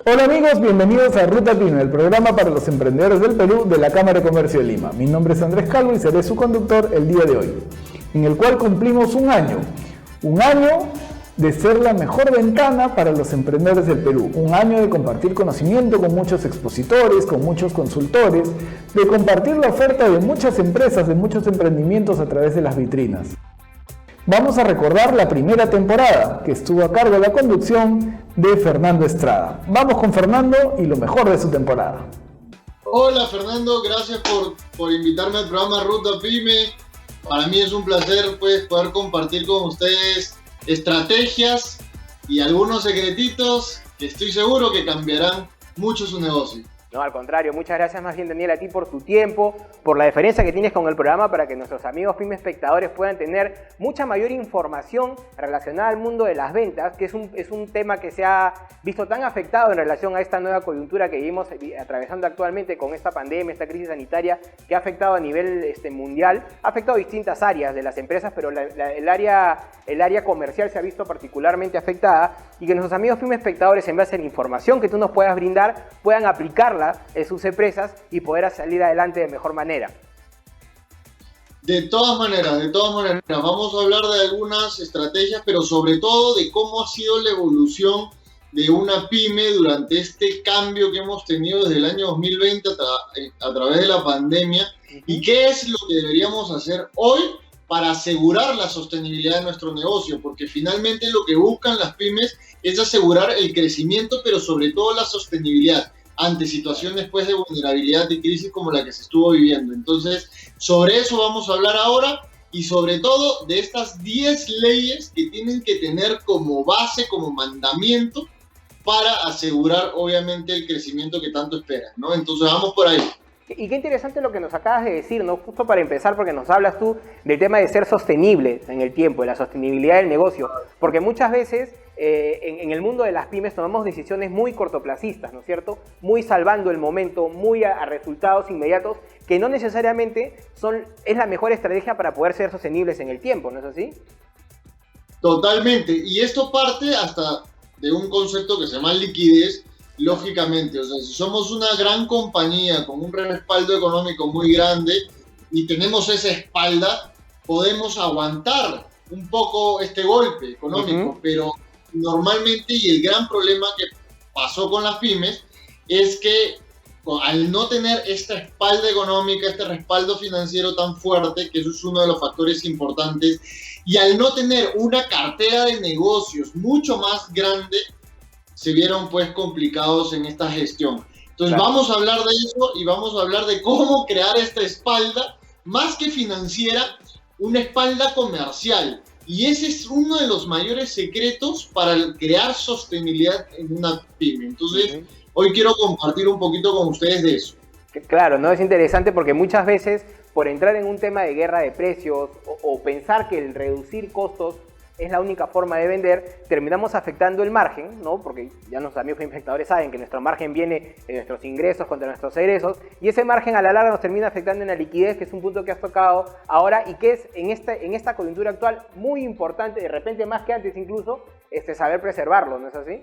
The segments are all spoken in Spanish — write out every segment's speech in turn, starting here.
Hola amigos, bienvenidos a Ruta Pyme, el programa para los emprendedores del Perú de la Cámara de Comercio de Lima. Mi nombre es Andrés Calvo y seré su conductor el día de hoy, en el cual cumplimos un año de ser la mejor ventana para los emprendedores del Perú, un año de compartir conocimiento con muchos expositores, con muchos consultores, de compartir la oferta de muchas empresas, de muchos emprendimientos a través de las vitrinas. Vamos a recordar la primera temporada, que estuvo a cargo de la conducción de Fernando Estrada. Vamos con Fernando y lo mejor de su temporada. Hola Fernando, gracias por invitarme al programa Ruta Pyme. Para mí es un placer poder compartir con ustedes estrategias y algunos secretitos que estoy seguro que cambiarán mucho su negocio. No, al contrario, muchas gracias más bien Daniel a ti por tu tiempo, por la deferencia que tienes con el programa para que nuestros amigos pyme espectadores puedan tener mucha mayor información relacionada al mundo de las ventas, que es un tema que se ha visto tan afectado en relación a esta nueva coyuntura que vivimos atravesando actualmente con esta pandemia, esta crisis sanitaria que ha afectado a nivel mundial, ha afectado distintas áreas de las empresas, pero el área comercial se ha visto particularmente afectada y que nuestros amigos pyme espectadores, en base a la información que tú nos puedas brindar, puedan aplicarla en sus empresas y poder salir adelante de mejor manera. De todas maneras, vamos a hablar de algunas estrategias, pero sobre todo de cómo ha sido la evolución de una pyme durante este cambio que hemos tenido desde el año 2020 a través de la pandemia y qué es lo que deberíamos hacer hoy para asegurar la sostenibilidad de nuestro negocio, porque finalmente lo que buscan las pymes es asegurar el crecimiento, pero sobre todo la sostenibilidad ante situaciones de vulnerabilidad y crisis como la que se estuvo viviendo. Entonces, sobre eso vamos a hablar ahora y sobre todo de estas 10 leyes que tienen que tener como base, como mandamiento para asegurar obviamente el crecimiento que tanto esperan, ¿no? Entonces vamos por ahí. Y qué interesante lo que nos acabas de decir, ¿no? Justo para empezar, porque nos hablas tú del tema de ser sostenible en el tiempo, de la sostenibilidad del negocio, porque muchas veces en el mundo de las pymes tomamos decisiones muy cortoplacistas, ¿no es cierto? Muy salvando el momento, muy a resultados inmediatos, que no necesariamente es la mejor estrategia para poder ser sostenibles en el tiempo, ¿no es así? Totalmente, y esto parte hasta de un concepto que se llama liquidez. Lógicamente, o sea, si somos una gran compañía con un respaldo económico muy grande y tenemos esa espalda, podemos aguantar un poco este golpe económico, pero normalmente, y el gran problema que pasó con las pymes, es que al no tener esta espalda económica, este respaldo financiero tan fuerte, que eso es uno de los factores importantes, y al no tener una cartera de negocios mucho más grande, se vieron complicados en esta gestión. Entonces vamos a hablar de eso y vamos a hablar de cómo crear esta espalda, más que financiera, una espalda comercial. Y ese es uno de los mayores secretos para crear sostenibilidad en una pyme. Entonces, hoy quiero compartir un poquito con ustedes de eso. Claro, ¿no? Es interesante porque muchas veces, por entrar en un tema de guerra de precios o pensar que el reducir costos es la única forma de vender, terminamos afectando el margen, ¿no? Porque ya nuestros amigos infectadores saben que nuestro margen viene de nuestros ingresos contra nuestros egresos, y ese margen a la larga nos termina afectando en la liquidez, que es un punto que has tocado ahora y que es en esta coyuntura actual muy importante, de repente más que antes incluso, saber preservarlo, ¿no es así?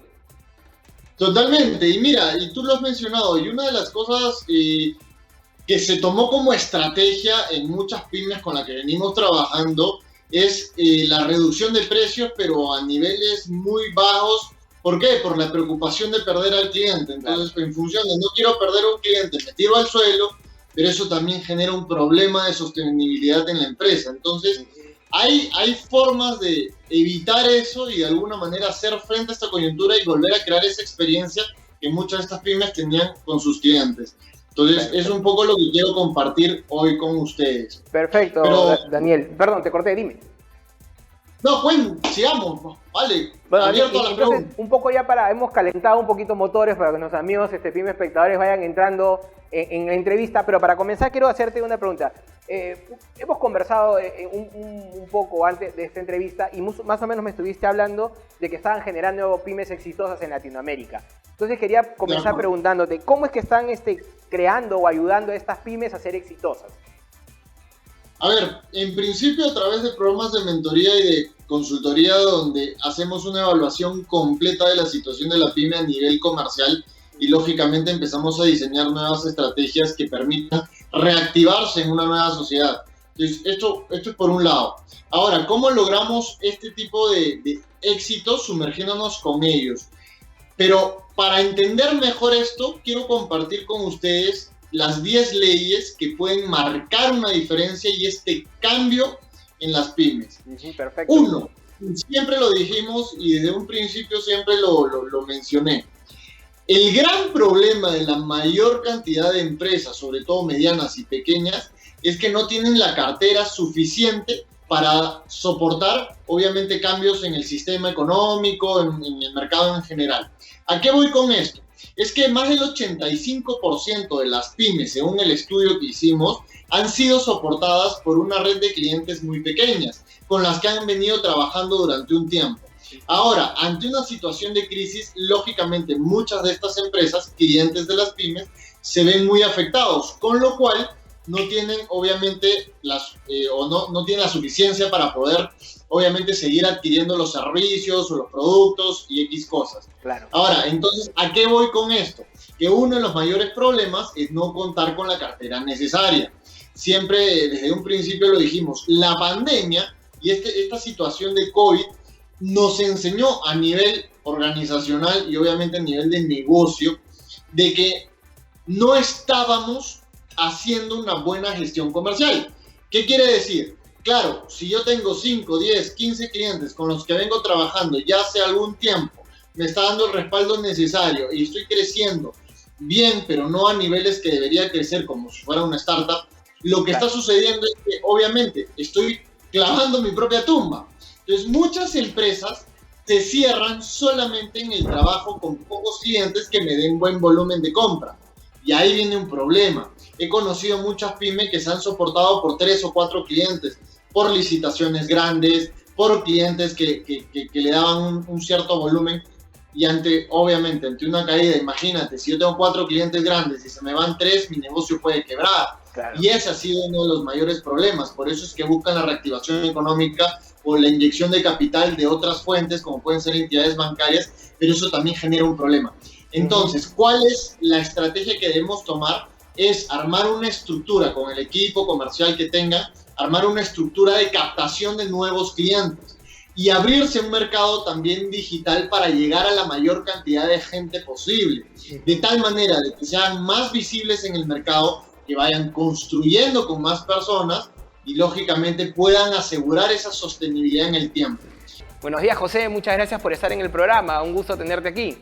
Totalmente, y mira, y tú lo has mencionado, y una de las cosas que se tomó como estrategia en muchas pymes con las que venimos trabajando es la reducción de precios, pero a niveles muy bajos. ¿Por qué? Por la preocupación de perder al cliente. Entonces, en función de no quiero perder a un cliente, me tiro al suelo, pero eso también genera un problema de sostenibilidad en la empresa. Entonces, hay formas de evitar eso y de alguna manera hacer frente a esta coyuntura y volver a crear esa experiencia que muchas de estas pymes tenían con sus clientes. Entonces, es un poco lo que quiero compartir hoy con ustedes. Perfecto, pero, Daniel. Perdón, te corté, dime. No, sigamos, vale. Bueno, entonces, un poco ya hemos calentado un poquito motores para que nuestros amigos pyme espectadores vayan entrando en la entrevista, pero para comenzar quiero hacerte una pregunta. Hemos conversado un poco antes de esta entrevista y más o menos me estuviste hablando de que estaban generando pymes exitosas en Latinoamérica. Entonces quería comenzar preguntándote, ¿cómo es que están creando o ayudando a estas pymes a ser exitosas? A ver, en principio a través de programas de mentoría y de consultoría donde hacemos una evaluación completa de la situación de la pyme a nivel comercial y lógicamente empezamos a diseñar nuevas estrategias que permitan reactivarse en una nueva sociedad. Entonces, esto es por un lado. Ahora, ¿cómo logramos este tipo de éxitos sumergiéndonos con ellos? Pero para entender mejor esto, quiero compartir con ustedes las 10 leyes que pueden marcar una diferencia y este cambio en las pymes. Perfecto. 1, siempre lo dijimos y desde un principio siempre lo mencioné. El gran problema de la mayor cantidad de empresas, sobre todo medianas y pequeñas, es que no tienen la cartera suficiente para soportar, obviamente, cambios en el sistema económico, en el mercado en general. ¿A qué voy con esto? Es que más del 85% de las pymes, según el estudio que hicimos, han sido soportadas por una red de clientes muy pequeñas, con las que han venido trabajando durante un tiempo. Ahora, ante una situación de crisis, lógicamente muchas de estas empresas, clientes de las pymes, se ven muy afectados, con lo cual no tienen obviamente no tienen la suficiencia para poder obviamente seguir adquiriendo los servicios o los productos y X cosas. Claro. Ahora, entonces, ¿a qué voy con esto? Que uno de los mayores problemas es no contar con la cartera necesaria. Siempre desde un principio lo dijimos, la pandemia y esta situación de COVID nos enseñó a nivel organizacional y obviamente a nivel de negocio de que no estábamos haciendo una buena gestión comercial. ¿Qué quiere decir? Claro, si yo tengo 5, 10, 15 clientes con los que vengo trabajando ya hace algún tiempo, me está dando el respaldo necesario y estoy creciendo bien, pero no a niveles que debería crecer como si fuera una startup, lo que está sucediendo es que obviamente estoy clavando mi propia tumba. Entonces muchas empresas se cierran solamente en el trabajo con pocos clientes que me den buen volumen de compra. Y ahí viene un problema. He conocido muchas pymes que se han soportado por 3 o 4 clientes, por licitaciones grandes, por clientes que le daban un cierto volumen. Y obviamente, ante una caída, imagínate, si yo tengo 4 clientes grandes y se me van 3, mi negocio puede quebrar. Claro. Y ese ha sido uno de los mayores problemas. Por eso es que buscan la reactivación económica o la inyección de capital de otras fuentes, como pueden ser entidades bancarias, pero eso también genera un problema. Entonces, ¿cuál es la estrategia que debemos tomar? Es armar una estructura con el equipo comercial que tenga, armar una estructura de captación de nuevos clientes y abrirse un mercado también digital para llegar a la mayor cantidad de gente posible, de tal manera de que sean más visibles en el mercado, que vayan construyendo con más personas y lógicamente puedan asegurar esa sostenibilidad en el tiempo. Buenos días, José, muchas gracias por estar en el programa, un gusto tenerte aquí.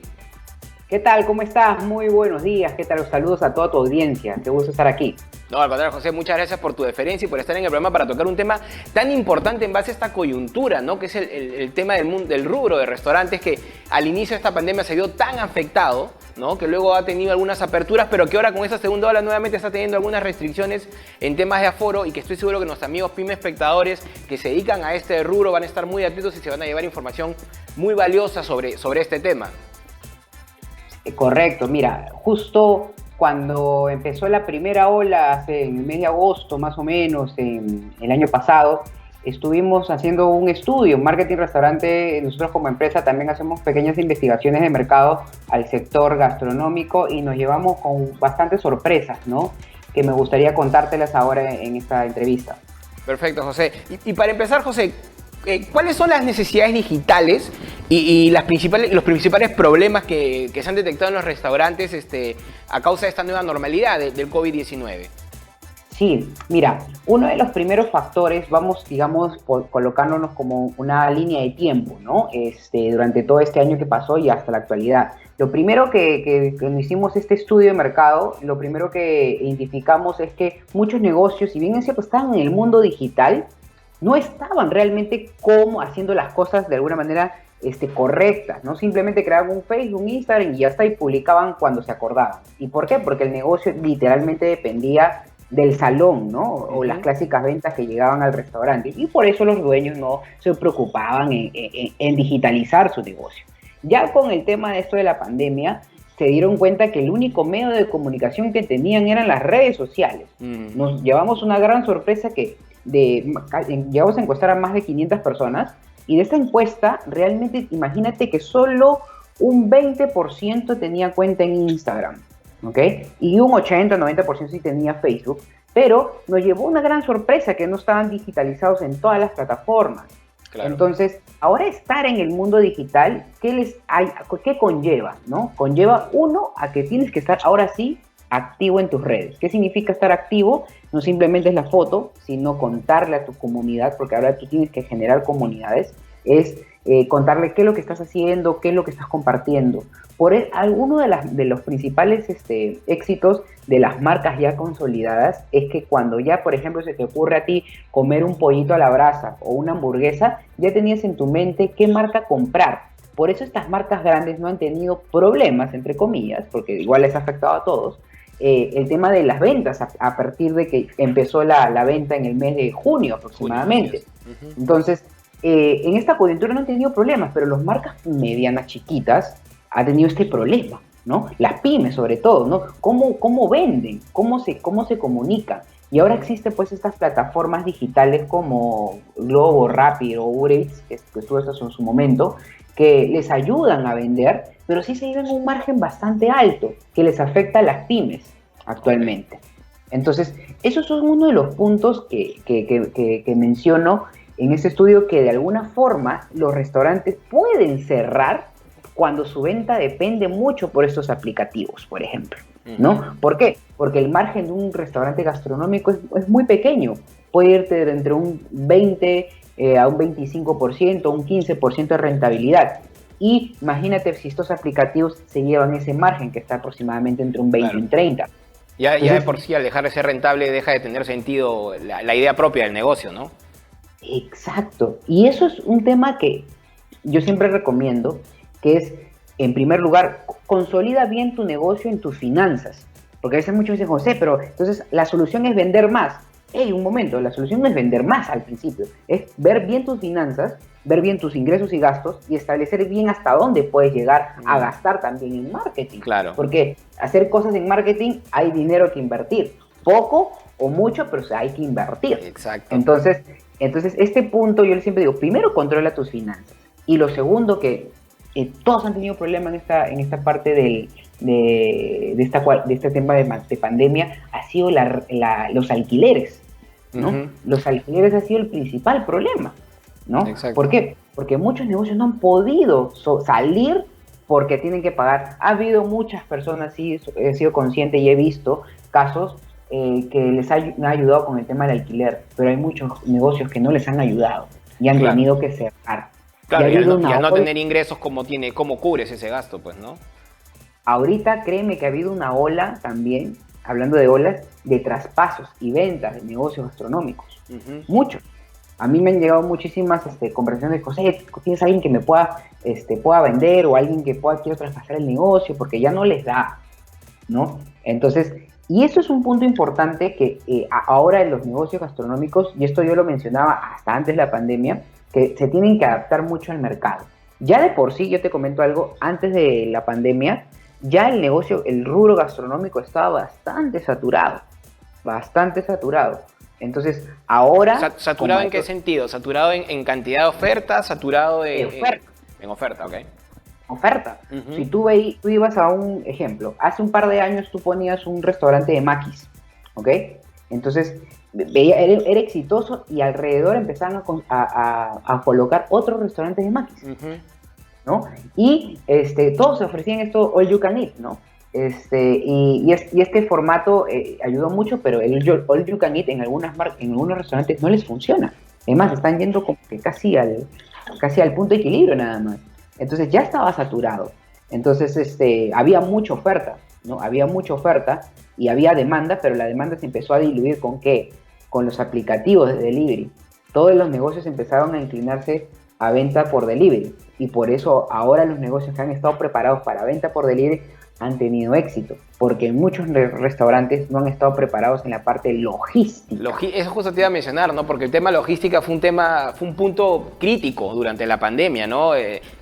¿Qué tal? ¿Cómo estás? Muy buenos días. ¿Qué tal? Los saludos a toda tu audiencia. Qué gusto estar aquí. No, al contrario, José, muchas gracias por tu deferencia y por estar en el programa para tocar un tema tan importante en base a esta coyuntura, ¿no? Que es el tema del rubro de restaurantes que al inicio de esta pandemia se vio tan afectado, ¿no? Que luego ha tenido algunas aperturas, pero que ahora con esta segunda ola nuevamente está teniendo algunas restricciones en temas de aforo y que estoy seguro que nuestros amigos pyme espectadores que se dedican a este rubro van a estar muy atentos y se van a llevar información muy valiosa sobre este tema. Correcto, mira, justo cuando empezó la primera ola, en el mes de agosto más o menos, en el año pasado, estuvimos haciendo un estudio en marketing restaurante. Nosotros como empresa también hacemos pequeñas investigaciones de mercado al sector gastronómico y nos llevamos con bastantes sorpresas, ¿no? Que me gustaría contártelas ahora en esta entrevista. Perfecto, José. Y para empezar, José, ¿cuáles son las necesidades digitales y los principales problemas que se han detectado en los restaurantes a causa de esta nueva normalidad del COVID-19? Sí, mira, uno de los primeros factores, vamos, digamos, colocándonos como una línea de tiempo, ¿no? Durante todo este año que pasó y hasta la actualidad. Lo primero que cuando hicimos este estudio de mercado, lo primero que identificamos es que muchos negocios, si bien es cierto, estaban en el mundo digital, no estaban realmente haciendo las cosas de alguna manera correctas, ¿no? Simplemente creaban un Facebook, un Instagram y ya está, y publicaban cuando se acordaban. ¿Y por qué? Porque el negocio literalmente dependía del salón, ¿no? O las clásicas ventas que llegaban al restaurante. Y por eso los dueños no se preocupaban en digitalizar su negocio. Ya con el tema de esto de la pandemia, se dieron cuenta que el único medio de comunicación que tenían eran las redes sociales. Nos llevamos una gran sorpresa que llegamos a encuestar a más de 500 personas y de esta encuesta realmente imagínate que solo un 20% tenía cuenta en Instagram, ¿ok? Y un 80-90% sí tenía Facebook, pero nos llevó una gran sorpresa que no estaban digitalizados en todas las plataformas. Claro. Entonces, ahora estar en el mundo digital, ¿qué conlleva? ¿No? Conlleva, uno, a que tienes que estar ahora sí activo en tus redes. ¿Qué significa estar activo? No simplemente es la foto, sino contarle a tu comunidad, porque ahora tú tienes que generar comunidades, es contarle qué es lo que estás haciendo, qué es lo que estás compartiendo. Alguno de los principales éxitos de las marcas ya consolidadas es que cuando ya, por ejemplo, se te ocurre a ti comer un pollito a la brasa o una hamburguesa, ya tenías en tu mente qué marca comprar. Por eso estas marcas grandes no han tenido problemas, entre comillas, porque igual les ha afectado a todos, el tema de las ventas a partir de que empezó la venta en el mes de junio aproximadamente. Entonces, en esta coyuntura no han tenido problemas, pero las marcas medianas chiquitas han tenido este problema, ¿no? Las pymes sobre todo, ¿no? ¿Cómo venden? ¿Cómo se comunican? Y ahora existen pues estas plataformas digitales como Globo, Rappi o Uber Eats, que estuvo en su momento, que les ayudan a vender, pero sí se llevan un margen bastante alto que les afecta a las pymes actualmente. Entonces, esos son uno de los puntos que menciono en este estudio, que de alguna forma los restaurantes pueden cerrar cuando su venta depende mucho por estos aplicativos, por ejemplo, ¿no? ¿Por qué? Porque el margen de un restaurante gastronómico es muy pequeño. Puede irte de entre un 20 a un 25%, un 15% de rentabilidad. Y imagínate si estos aplicativos se llevan ese margen, que está aproximadamente entre un 20 y un 30. Ya de por sí, al dejar de ser rentable, deja de tener sentido la idea propia del negocio, ¿no? Exacto. Y eso es un tema que yo siempre recomiendo, que es, en primer lugar, consolida bien tu negocio en tus finanzas. Porque a veces muchos dicen, José, pero entonces la solución es vender más. Hey, un momento, la solución no es vender más al principio, es ver bien tus finanzas, ver bien tus ingresos y gastos y establecer bien hasta dónde puedes llegar a gastar también en marketing. Claro. Porque hacer cosas en marketing hay dinero que invertir. Poco o mucho, pero hay que invertir. Exacto. Entonces este punto yo siempre digo, primero controla tus finanzas. Y lo segundo, que todos han tenido problemas en esta parte de este tema de pandemia, ha sido los alquileres, ¿no? Los alquileres ha sido el principal problema, ¿no? Exacto. ¿Por qué? Porque muchos negocios no han podido salir porque tienen que pagar. Ha habido muchas personas, sí, he sido consciente y he visto casos que les han ayudado con el tema del alquiler, pero hay muchos negocios que no les han ayudado y han tenido que cerrar. Claro, y al no tener ingresos, ¿cómo cubres ese gasto, pues, no? Ahorita créeme que ha habido una ola también, hablando de olas, de traspasos y ventas de negocios gastronómicos. Muchos. A mí me han llegado muchísimas conversaciones de José, ¿tienes alguien que me pueda vender o alguien que quiera traspasar el negocio? Porque ya no les da, ¿no? Entonces, y eso es un punto importante que ahora en los negocios gastronómicos, y esto yo lo mencionaba hasta antes de la pandemia, que se tienen que adaptar mucho al mercado. Ya de por sí, yo te comento algo, antes de la pandemia, ya el rubro gastronómico estaba bastante saturado. Entonces, ahora... ¿Saturado en qué sentido? ¿Saturado en cantidad de ofertas? ¿Saturado de oferta? En oferta, ok. Oferta. Si tú ibas a un ejemplo, hace un par de años tú ponías un restaurante de maquis, ¿ok? Entonces, era exitoso y alrededor empezaron a colocar otros restaurantes de maquis, ¿no? Y todos se ofrecían esto all you can eat, ¿no? Y este formato ayudó mucho, pero el all you can eat en algunos restaurantes no les funciona. Además, están yendo como que casi al punto de equilibrio nada más. Entonces ya estaba saturado. Entonces había mucha oferta, ¿no? Había mucha oferta y había demanda, pero la demanda se empezó a diluir ¿con qué? Con los aplicativos de delivery. Todos los negocios empezaron a inclinarse a venta por delivery. Y por eso ahora los negocios que han estado preparados para venta por delivery han tenido éxito, porque muchos restaurantes no han estado preparados en la parte logística. Eso justo te iba a mencionar, ¿no? Porque el tema logística fue un punto crítico durante la pandemia, ¿no?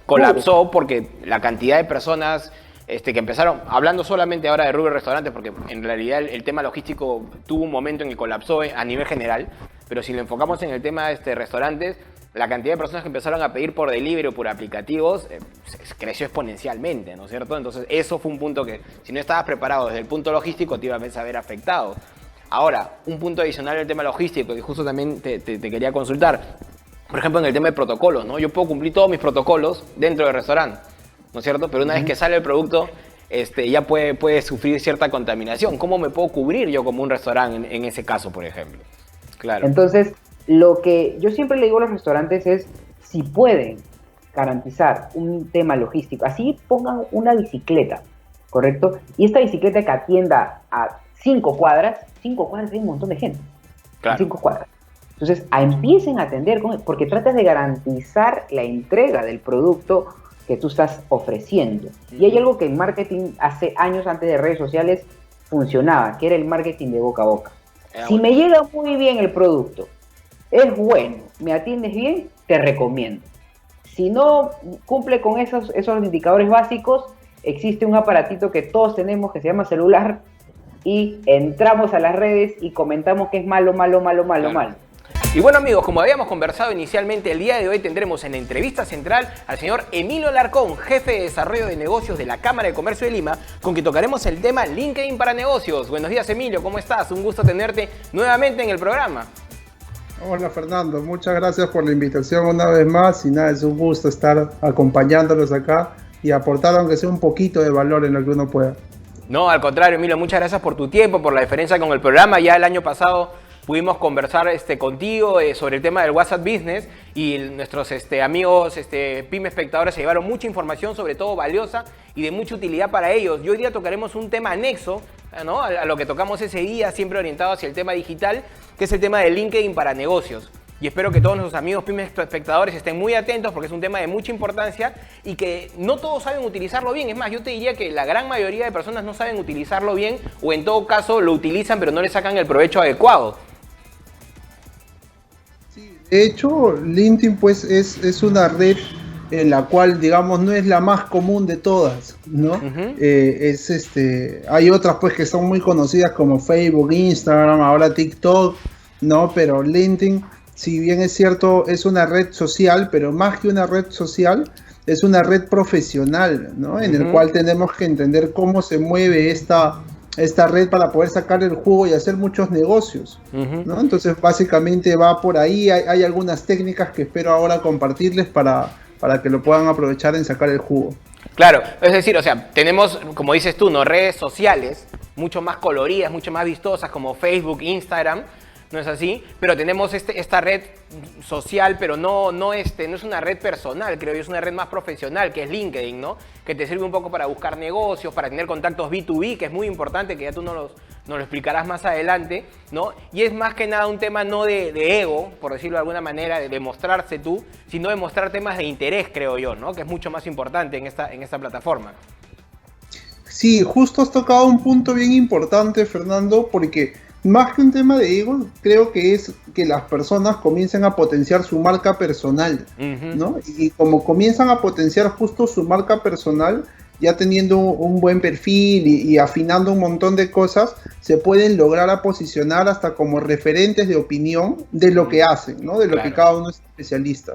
Colapsó porque la cantidad de personas que empezaron, hablando solamente ahora de rubro restaurantes, porque en realidad el tema logístico tuvo un momento en que colapsó a nivel general, pero si lo enfocamos en el tema de restaurantes, la cantidad de personas que empezaron a pedir por delivery o por aplicativos creció exponencialmente, ¿no es cierto? Entonces eso fue un punto que, si no estabas preparado desde el punto logístico, te iba a ver afectado. Ahora, un punto adicional en el tema logístico, que justo también te quería consultar, por ejemplo, en el tema de protocolos, ¿no? Yo puedo cumplir todos mis protocolos dentro del restaurante, ¿no es cierto? Pero una vez que sale el producto, ya puede sufrir cierta contaminación. ¿Cómo me puedo cubrir yo como un restaurante en ese caso, por ejemplo? Claro. Entonces, lo que yo siempre le digo a los restaurantes es, si pueden garantizar un tema logístico, así pongan una bicicleta, ¿correcto? Y esta bicicleta que atienda a 5 cuadras hay un montón de gente. Claro. 5 cuadras. Entonces, empiecen a atender, porque tratas de garantizar la entrega del producto que tú estás ofreciendo. Y hay algo que en marketing hace años antes de redes sociales funcionaba, que era el marketing de boca a boca. Si me llega muy bien el producto, es bueno, me atiendes bien, te recomiendo. Si no cumple con esos indicadores básicos, existe un aparatito que todos tenemos que se llama celular y entramos a las redes y comentamos que es malo. Y bueno, amigos, como habíamos conversado inicialmente, el día de hoy tendremos en la entrevista central al señor Emilio Alarcón, jefe de desarrollo de negocios de la Cámara de Comercio de Lima, con quien tocaremos el tema LinkedIn para negocios. Buenos días, Emilio, ¿cómo estás? Un gusto tenerte nuevamente en el programa. Hola, Fernando, muchas gracias por la invitación una vez más y nada, es un gusto estar acompañándolos acá y aportar aunque sea un poquito de valor en lo que uno pueda. No, al contrario, Emilio, muchas gracias por tu tiempo, por la diferencia con el programa. Ya el año pasado pudimos conversar contigo sobre el tema del WhatsApp Business y nuestros amigos pyme espectadores se llevaron mucha información, sobre todo valiosa y de mucha utilidad para ellos. Y hoy día tocaremos un tema anexo, ¿no?, a lo que tocamos ese día, siempre orientado hacia el tema digital, que es el tema de LinkedIn para negocios. Y espero que todos nuestros amigos pymes espectadores estén muy atentos porque es un tema de mucha importancia y que no todos saben utilizarlo bien. Es más, yo te diría que la gran mayoría de personas no saben utilizarlo bien o en todo caso lo utilizan pero no le sacan el provecho adecuado. Sí, de hecho, LinkedIn pues es una red en la cual, digamos, no es la más común de todas, ¿no? Hay otras pues que son muy conocidas como Facebook, Instagram, ahora TikTok, ¿no? Pero LinkedIn, si bien es cierto, es una red social, pero más que una red social, es una red profesional, ¿no? En el cual tenemos que entender cómo se mueve esta red para poder sacar el jugo y hacer muchos negocios, ¿no? Entonces, básicamente va por ahí. Hay algunas técnicas que espero ahora compartirles para que lo puedan aprovechar en sacar el jugo. Claro, es decir, o sea, tenemos, como dices tú, ¿no?, redes sociales mucho más coloridas, mucho más vistosas como Facebook, Instagram, ¿no es así? Pero tenemos esta red social, pero no es una red personal, creo yo, es una red más profesional, que es LinkedIn, ¿no? Que te sirve un poco para buscar negocios, para tener contactos B2B, que es muy importante, que ya tú nos lo explicarás más adelante, ¿no? Y es más que nada un tema no de ego, por decirlo de alguna manera, de mostrarse tú, sino de mostrar temas de interés, creo yo, ¿no? Que es mucho más importante en esta plataforma. Sí, justo has tocado un punto bien importante, Fernando, porque más que un tema de ego, creo que es que las personas comiencen a potenciar su marca personal, ¿no? Y como comienzan a potenciar justo su marca personal, ya teniendo un buen perfil y afinando un montón de cosas, se pueden lograr a posicionar hasta como referentes de opinión de lo que hacen, ¿no? De lo que cada uno es especialista.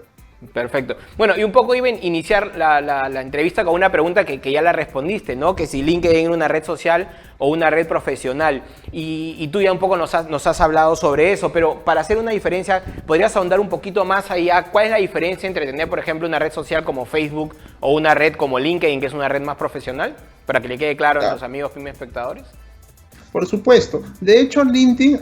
Perfecto. Bueno, y un poco iba a iniciar la entrevista con una pregunta que ya la respondiste, ¿no? Que si LinkedIn es una red social o una red profesional. Y tú ya un poco nos has hablado sobre eso, pero para hacer una diferencia, ¿podrías ahondar un poquito más allá? ¿Cuál es la diferencia entre tener, por ejemplo, una red social como Facebook o una red como LinkedIn, que es una red más profesional? Para que le quede claro a los amigos pyme espectadores. Por supuesto. De hecho, LinkedIn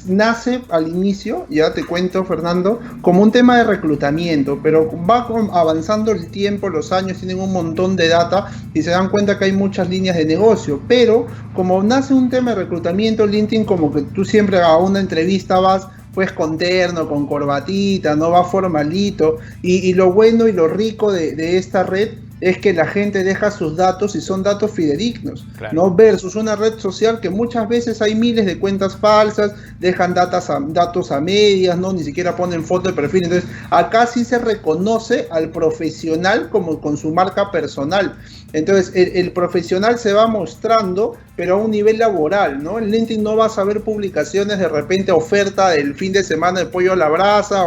nace al inicio, ya te cuento, Fernando, como un tema de reclutamiento, pero va avanzando el tiempo, los años, tienen un montón de data y se dan cuenta que hay muchas líneas de negocio. Pero como nace un tema de reclutamiento, LinkedIn, como que tú siempre a una entrevista vas pues con terno, con corbatita, no va formalito. Y lo bueno y lo rico de esta red es que la gente deja sus datos y son datos fidedignos, Claro. ¿no? Versus una red social que muchas veces hay miles de cuentas falsas, dejan datos a medias, ¿no? Ni siquiera ponen foto de perfil. Entonces, acá sí se reconoce al profesional como con su marca personal. Entonces, el profesional se va mostrando, pero a un nivel laboral, ¿no? En LinkedIn no vas a ver publicaciones de repente, oferta del fin de semana de pollo a la brasa,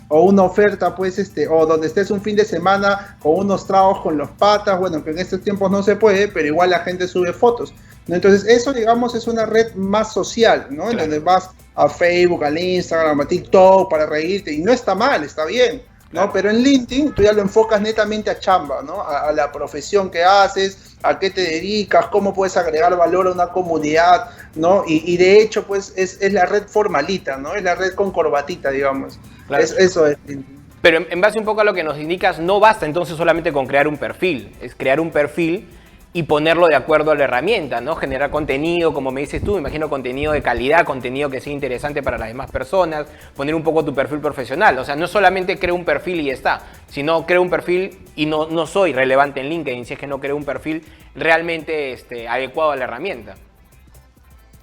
o una oferta, pues, o donde estés un fin de semana con unos tragos con los patas, bueno, que en estos tiempos no se puede, pero igual la gente sube fotos, ¿no? Entonces, eso, digamos, es una red más social, ¿no? En donde vas a Facebook, al Instagram, a TikTok para reírte, y no está mal, está bien, ¿no? Claro. Pero en LinkedIn tú ya lo enfocas netamente a chamba, ¿no? A la profesión que haces, a qué te dedicas, cómo puedes agregar valor a una comunidad, ¿no? Y de hecho, pues, es la red formalita, ¿no? Es la red con corbatita, digamos. Claro. Eso es LinkedIn. Pero en base un poco a lo que nos indicas, no basta entonces solamente con crear un perfil, es crear un perfil y ponerlo de acuerdo a la herramienta, ¿no? Generar contenido, como me dices tú, me imagino contenido de calidad, contenido que sea interesante para las demás personas, poner un poco tu perfil profesional. O sea, no solamente creo un perfil y ya está, sino creo un perfil y no soy relevante en LinkedIn si es que no creo un perfil realmente adecuado a la herramienta.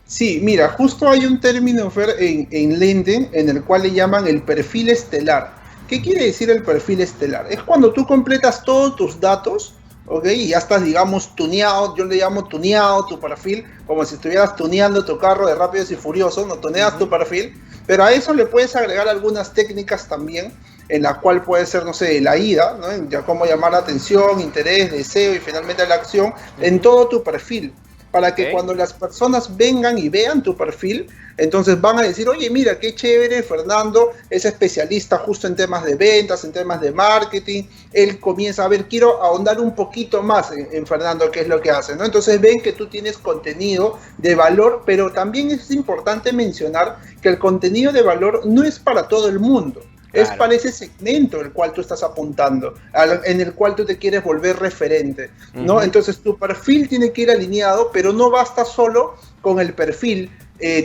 Sí, mira, justo hay un término, Fer, en LinkedIn en el cual le llaman el perfil estelar. ¿Qué quiere decir el perfil estelar? Es cuando tú completas todos tus datos, ¿ok? Y ya estás, digamos, tuneado, yo le llamo tuneado tu perfil, como si estuvieras tuneando tu carro de Rápidos y Furiosos, no tuneas tu perfil, pero a eso le puedes agregar algunas técnicas también, en la cual puede ser, no sé, la ida, ¿no? Ya cómo llamar la atención, interés, deseo y finalmente la acción en todo tu perfil. Para que cuando las personas vengan y vean tu perfil, entonces van a decir, oye, mira, qué chévere, Fernando es especialista justo en temas de ventas, en temas de marketing. Él comienza a ver, quiero ahondar un poquito más en Fernando, qué es lo que hace, ¿no? Entonces ven que tú tienes contenido de valor, pero también es importante mencionar que el contenido de valor no es para todo el mundo. Claro. Es para ese segmento el cual tú estás apuntando, en el cual tú te quieres volver referente, ¿no? Entonces tu perfil tiene que ir alineado, pero no basta solo con el perfil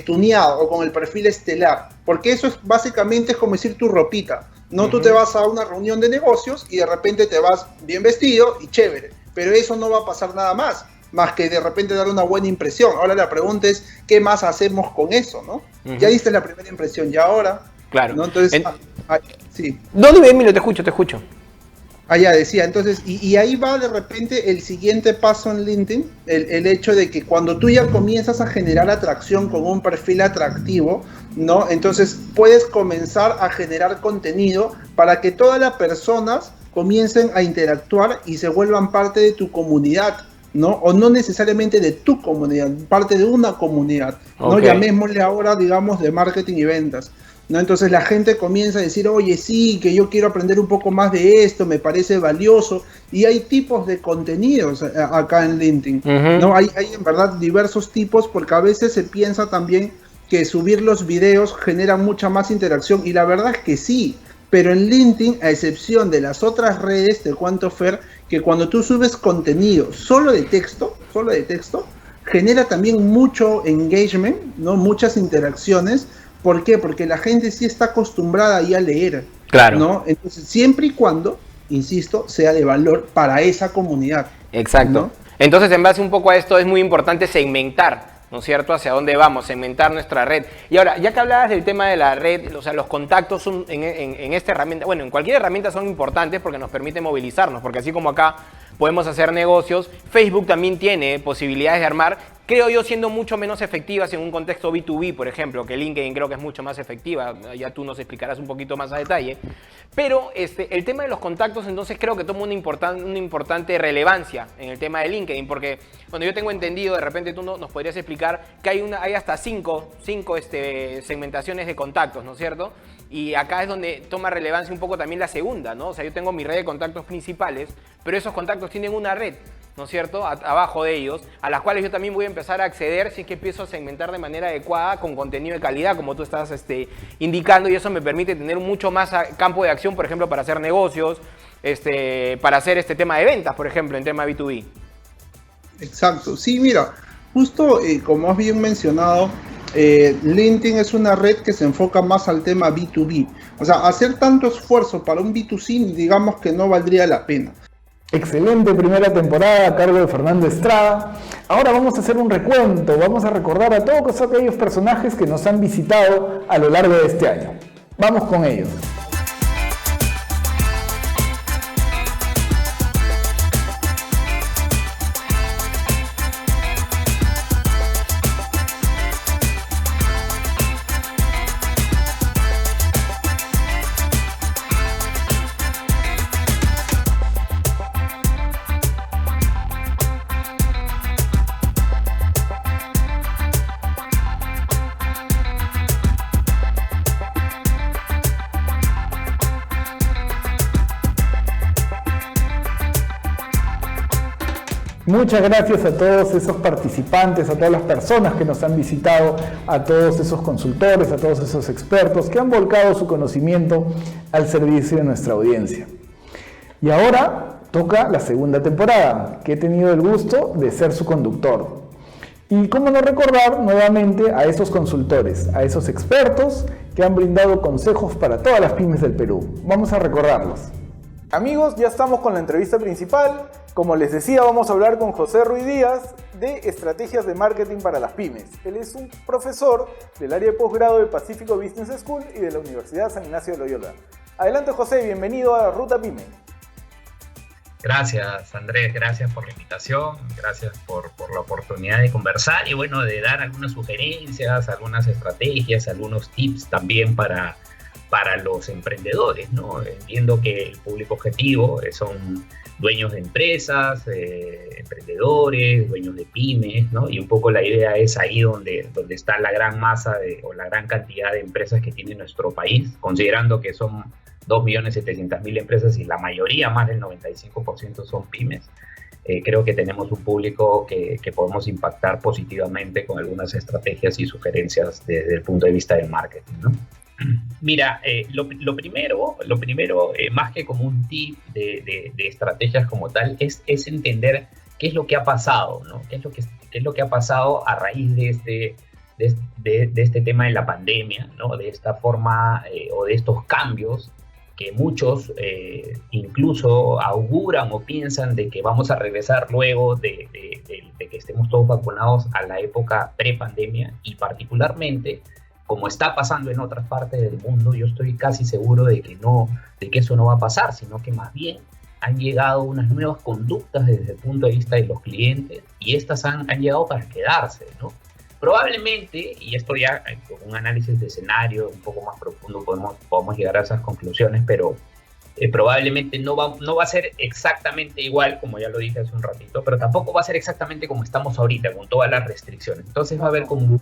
tuneado o con el perfil estelar, porque eso es básicamente es como decir tu ropita, ¿no? Tú te vas a una reunión de negocios y de repente te vas bien vestido y chévere, pero eso no va a pasar nada más que de repente dar una buena impresión. Ahora la pregunta es, ¿qué más hacemos con eso, no? Ya diste la primera impresión, ¿y ahora? Claro. ¿No? Entonces, sí. No, dime, Emilio, te escucho. Ya decía, entonces, y ahí va de repente el siguiente paso en LinkedIn, el hecho de que cuando tú ya comienzas a generar atracción con un perfil atractivo, ¿no? Entonces puedes comenzar a generar contenido para que todas las personas comiencen a interactuar y se vuelvan parte de tu comunidad, ¿no? O no necesariamente de tu comunidad, parte de una comunidad, ¿no? Okay. Llamémosle ahora, digamos, de marketing y ventas, ¿no? Entonces la gente comienza a decir, oye, sí, que yo quiero aprender un poco más de esto, me parece valioso, y hay tipos de contenidos acá en LinkedIn, ¿no? Hay en verdad diversos tipos, porque a veces se piensa también que subir los videos genera mucha más interacción, y la verdad es que sí, pero en LinkedIn, a excepción de las otras redes, te cuento, Fer, que cuando tú subes contenido solo de texto, genera también mucho engagement, ¿no? Muchas interacciones. ¿Por qué? Porque la gente sí está acostumbrada ahí a leer, claro, ¿no? Entonces, siempre y cuando, insisto, sea de valor para esa comunidad. Exacto. ¿No? Entonces, en base un poco a esto, es muy importante segmentar, ¿no es cierto?, hacia dónde vamos, segmentar nuestra red. Y ahora, ya que hablabas del tema de la red, o sea, los contactos son en esta herramienta, bueno, en cualquier herramienta son importantes porque nos permite movilizarnos, porque así como acá podemos hacer negocios, Facebook también tiene posibilidades de armar, creo yo, siendo mucho menos efectivas en un contexto B2B, por ejemplo, que LinkedIn creo que es mucho más efectiva, ya tú nos explicarás un poquito más a detalle, pero el tema de los contactos entonces creo que toma una importante relevancia en el tema de LinkedIn, porque cuando yo tengo entendido, de repente tú nos podrías explicar que hay hasta cinco segmentaciones de contactos, ¿no es cierto? Y acá es donde toma relevancia un poco también la segunda, ¿no? O sea, yo tengo mi red de contactos principales, pero esos contactos tienen una red, ¿no es cierto?, abajo de ellos, a las cuales yo también voy a empezar a acceder si es que empiezo a segmentar de manera adecuada con contenido de calidad, como tú estás indicando, y eso me permite tener mucho más campo de acción, por ejemplo, para hacer negocios, para hacer este tema de ventas, por ejemplo, en tema B2B. Exacto. Sí, mira, justo como has bien mencionado, LinkedIn es una red que se enfoca más al tema B2B. O sea, hacer tanto esfuerzo para un B2C, digamos que no valdría la pena. Excelente primera temporada a cargo de Fernando Estrada. Ahora vamos a hacer un recuento, vamos a recordar a todos aquellos personajes que nos han visitado a lo largo de este año. Vamos con ellos. Muchas gracias a todos esos participantes, a todas las personas que nos han visitado, a todos esos consultores, a todos esos expertos que han volcado su conocimiento al servicio de nuestra audiencia. Y ahora toca la segunda temporada, que he tenido el gusto de ser su conductor. Y cómo no recordar nuevamente a esos consultores, a esos expertos que han brindado consejos para todas las pymes del Perú. Vamos a recordarlos. Amigos, ya estamos con la entrevista principal. Como les decía, vamos a hablar con José Ruiz Díaz de Estrategias de Marketing para las Pymes. Él es un profesor del área de posgrado de Pacífico Business School y de la Universidad San Ignacio de Loyola. Adelante, José, bienvenido a Ruta Pyme. Gracias, Andrés, gracias por la invitación, gracias por la oportunidad de conversar y bueno, de dar algunas sugerencias, algunas estrategias, algunos tips también para los emprendedores, ¿no? Entiendo que el público objetivo son dueños de empresas, emprendedores, dueños de pymes, ¿no? Y un poco la idea es ahí donde está la gran masa o la gran cantidad de empresas que tiene nuestro país, considerando que son 2.700.000 empresas y la mayoría, más del 95% son pymes. Creo que tenemos un público que podemos impactar positivamente con algunas estrategias y sugerencias desde el punto de vista del marketing, ¿no? Mira, lo primero, más que como un tip de estrategias como tal, es entender qué es lo que ha pasado, ¿no? ¿Qué es lo que ha pasado a raíz de este tema de la pandemia, ¿no? De esta forma o de estos cambios que muchos incluso auguran o piensan de que vamos a regresar luego de que estemos todos vacunados a la época pre-pandemia, y particularmente como está pasando en otras partes del mundo, yo estoy casi seguro de que eso no va a pasar, sino que más bien han llegado unas nuevas conductas desde el punto de vista de los clientes, y estas han llegado para quedarse, ¿no? Probablemente, y esto ya con un análisis de escenario un poco más profundo podemos llegar a esas conclusiones, pero probablemente no va a ser exactamente igual, como ya lo dije hace un ratito, pero tampoco va a ser exactamente como estamos ahorita, con todas las restricciones. Entonces va a haber como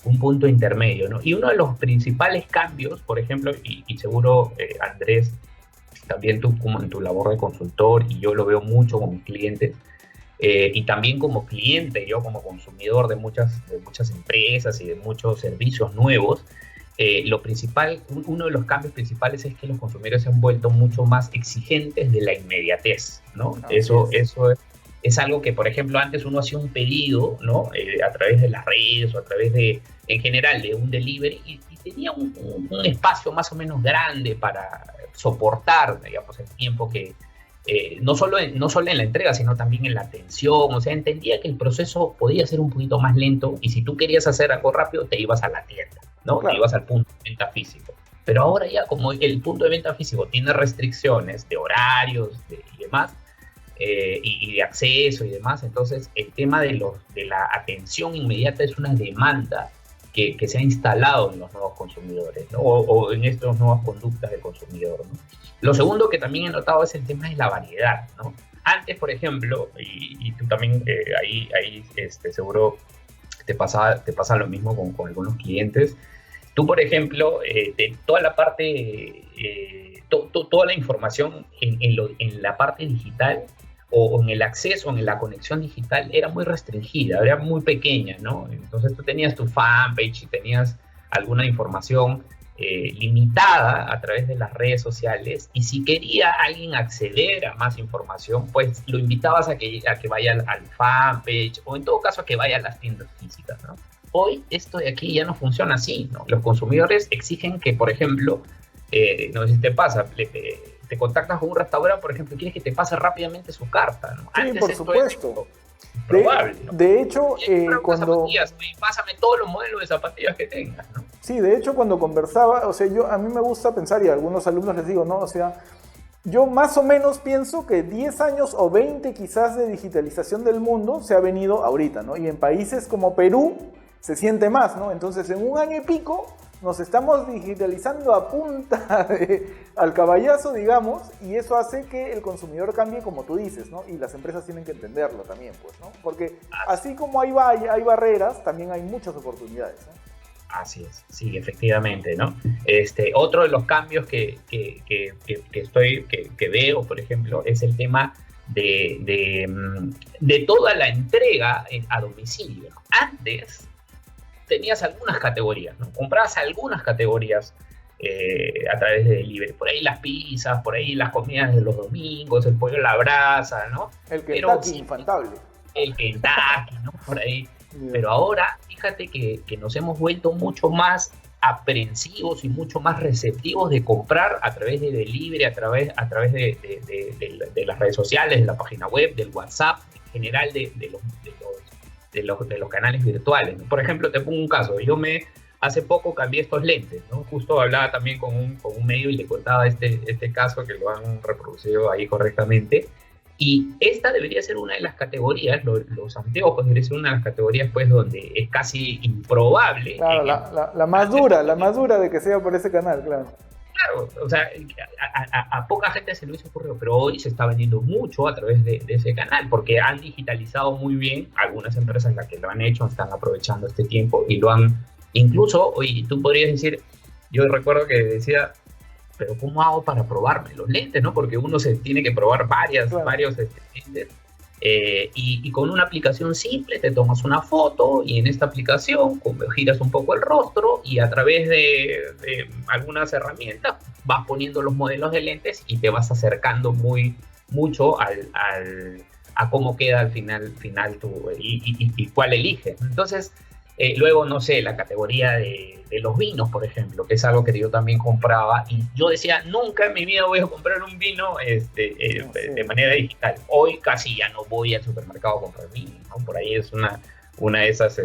un punto intermedio, ¿no? Y uno de los principales cambios, por ejemplo, y seguro, Andrés, también tú como en tu labor de consultor, y yo lo veo mucho con mis clientes, y también como cliente, yo como consumidor de muchas empresas y de muchos servicios nuevos, uno de los cambios principales es que los consumidores se han vuelto mucho más exigentes de la inmediatez, ¿no? Eso es algo que, por ejemplo, antes uno hacía un pedido, ¿no? A través de las redes o a través en general, de un delivery, y tenía un espacio más o menos grande para soportar, digamos, el tiempo que, no solo en la entrega, sino también en la atención. O sea, entendía que el proceso podía ser un poquito más lento, y si tú querías hacer algo rápido, te ibas a la tienda, ¿no? Claro. Te ibas al punto de venta físico. Pero ahora ya, como el punto de venta físico tiene restricciones de horarios y demás, y de acceso y demás, entonces el tema de la atención inmediata es una demanda que se ha instalado en los nuevos consumidores, ¿no? o en estas nuevas conductas del consumidor, ¿no? Lo segundo que también he notado es el tema de la variedad, ¿no? Antes, por ejemplo, y tú también ahí seguro te pasa lo mismo con algunos clientes. Tú, por ejemplo, de toda la parte, toda la información en la parte digital, o en el acceso, en la conexión digital, era muy restringida, era muy pequeña, ¿no? Entonces tú tenías tu fanpage y tenías alguna información limitada a través de las redes sociales, y si quería alguien acceder a más información, pues lo invitabas a que vaya al fanpage, o en todo caso a que vaya a las tiendas físicas, ¿no? Hoy esto de aquí ya no funciona así, ¿no? Los consumidores exigen que, por ejemplo, no sé si te pasa, te contactas con un restaurante, por ejemplo, y quieres que te pase rápidamente su carta, ¿no? Sí, Antes por esto supuesto. era probable, ¿no? De hecho, cuando... Pásame todos los modelos de zapatillas que tengas, ¿no? Sí, de hecho, cuando conversaba, o sea, a mí me gusta pensar, y a algunos alumnos les digo, ¿no? O sea, yo más o menos pienso que 10 años o 20 quizás de digitalización del mundo se ha venido ahorita, ¿no? Y en países como Perú se siente más, ¿no? Entonces, en un año y pico nos estamos digitalizando a punta al caballazo, digamos, y eso hace que el consumidor cambie, como tú dices, ¿no? Y las empresas tienen que entenderlo también, pues, ¿no? Porque así como hay barreras, también hay muchas oportunidades, ¿no? Así es, sí, efectivamente, ¿no? Otro de los cambios que veo, por ejemplo, es el tema de toda la entrega a domicilio. Antes tenías algunas categorías, ¿no? Comprabas algunas categorías a través de delivery. Por ahí las pizzas, por ahí las comidas de los domingos, el pollo a la brasa, ¿no? El Kentucky infantable. El Kentucky, ¿no? Por ahí. Bien. Pero ahora, fíjate que nos hemos vuelto mucho más aprensivos y mucho más receptivos de comprar a través de delivery, a través de las redes sociales, de la página web, del WhatsApp, en general de los canales virtuales, ¿no? Por ejemplo, te pongo un caso. Hace poco cambié estos lentes, ¿no? Justo hablaba también con un medio y le contaba este caso que lo han reproducido ahí correctamente. Y esta debería ser una de las categorías, los anteojos debería ser una de las categorías, pues, donde es casi improbable. Claro, la más dura de que sea por ese canal, claro. Claro, o sea, a poca gente se lo hizo ocurrido, pero hoy se está vendiendo mucho a través de ese canal, porque han digitalizado muy bien. Algunas empresas las que lo han hecho están aprovechando este tiempo y lo han, incluso, hoy tú podrías decir, yo recuerdo que decía, pero ¿cómo hago para probarme los lentes, no? Porque uno se tiene que probar varios lentes. Y con una aplicación simple te tomas una foto y en esta aplicación giras un poco el rostro y a través de algunas herramientas vas poniendo los modelos de lentes y te vas acercando mucho a cómo queda al final tú y cuál eliges. Entonces, luego, no sé, la categoría de los vinos, por ejemplo, que es algo que yo también compraba y yo decía, nunca en mi vida voy a comprar un vino de manera digital. Hoy casi ya no voy al supermercado a comprar vino, ¿no? Por ahí es una de esas,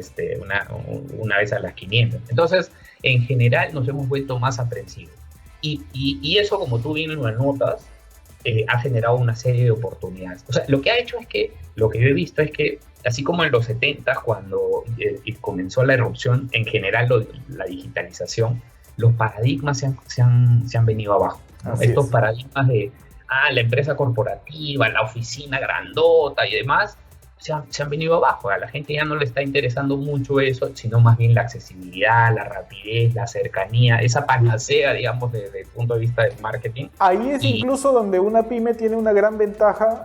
una vez a las 500. Entonces, en general nos hemos vuelto más aprensivos. Y eso, como tú bien lo anotas, ha generado una serie de oportunidades. O sea, lo que ha hecho es que, lo que yo he visto es que, así como en los 70, cuando comenzó la erupción, en general la digitalización, los paradigmas se han venido abajo, ¿no? Estos paradigmas de la empresa corporativa, la oficina grandota y demás, se han venido abajo. A la gente ya no le está interesando mucho eso, sino más bien la accesibilidad, la rapidez, la cercanía, esa panacea, digamos, desde el punto de vista del marketing. Ahí es incluso donde una pyme tiene una gran ventaja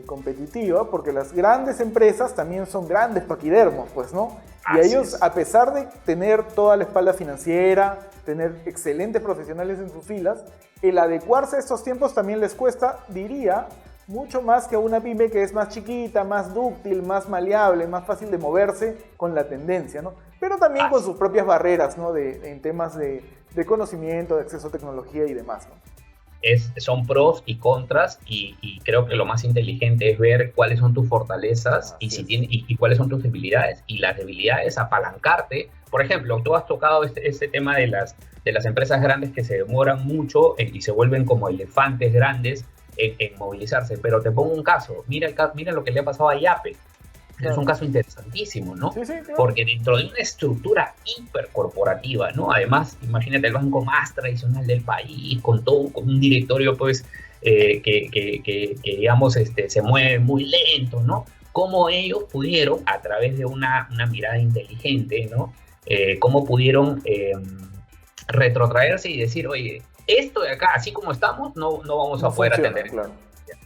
competitiva, porque las grandes empresas también son grandes paquidermos, pues, ¿no? Y a ellos, a pesar de tener toda la espalda financiera, tener excelentes profesionales en sus filas, el adecuarse a estos tiempos también les cuesta, diría, mucho más que a una pyme que es más chiquita, más dúctil, más maleable, más fácil de moverse con la tendencia, ¿no? Pero también con sus propias barreras, ¿no? En temas de conocimiento, de acceso a tecnología y demás, ¿no? Son pros y contras y creo que lo más inteligente es ver cuáles son tus fortalezas y cuáles son tus debilidades. Y las debilidades, apalancarte. Por ejemplo, tú has tocado este tema de las empresas grandes que se demoran mucho y se vuelven como elefantes grandes en movilizarse, pero te pongo un caso, mira lo que le ha pasado a Yape. Es un caso interesantísimo, ¿no? Sí, claro. Porque dentro de una estructura hipercorporativa, ¿no? Además, imagínate el banco más tradicional del país, con un directorio, pues, que digamos, se mueve muy lento, ¿no? Cómo ellos pudieron, a través de una mirada inteligente, ¿no? Cómo pudieron retrotraerse y decir, oye, esto de acá, así como estamos, no vamos a poder atender. Claro.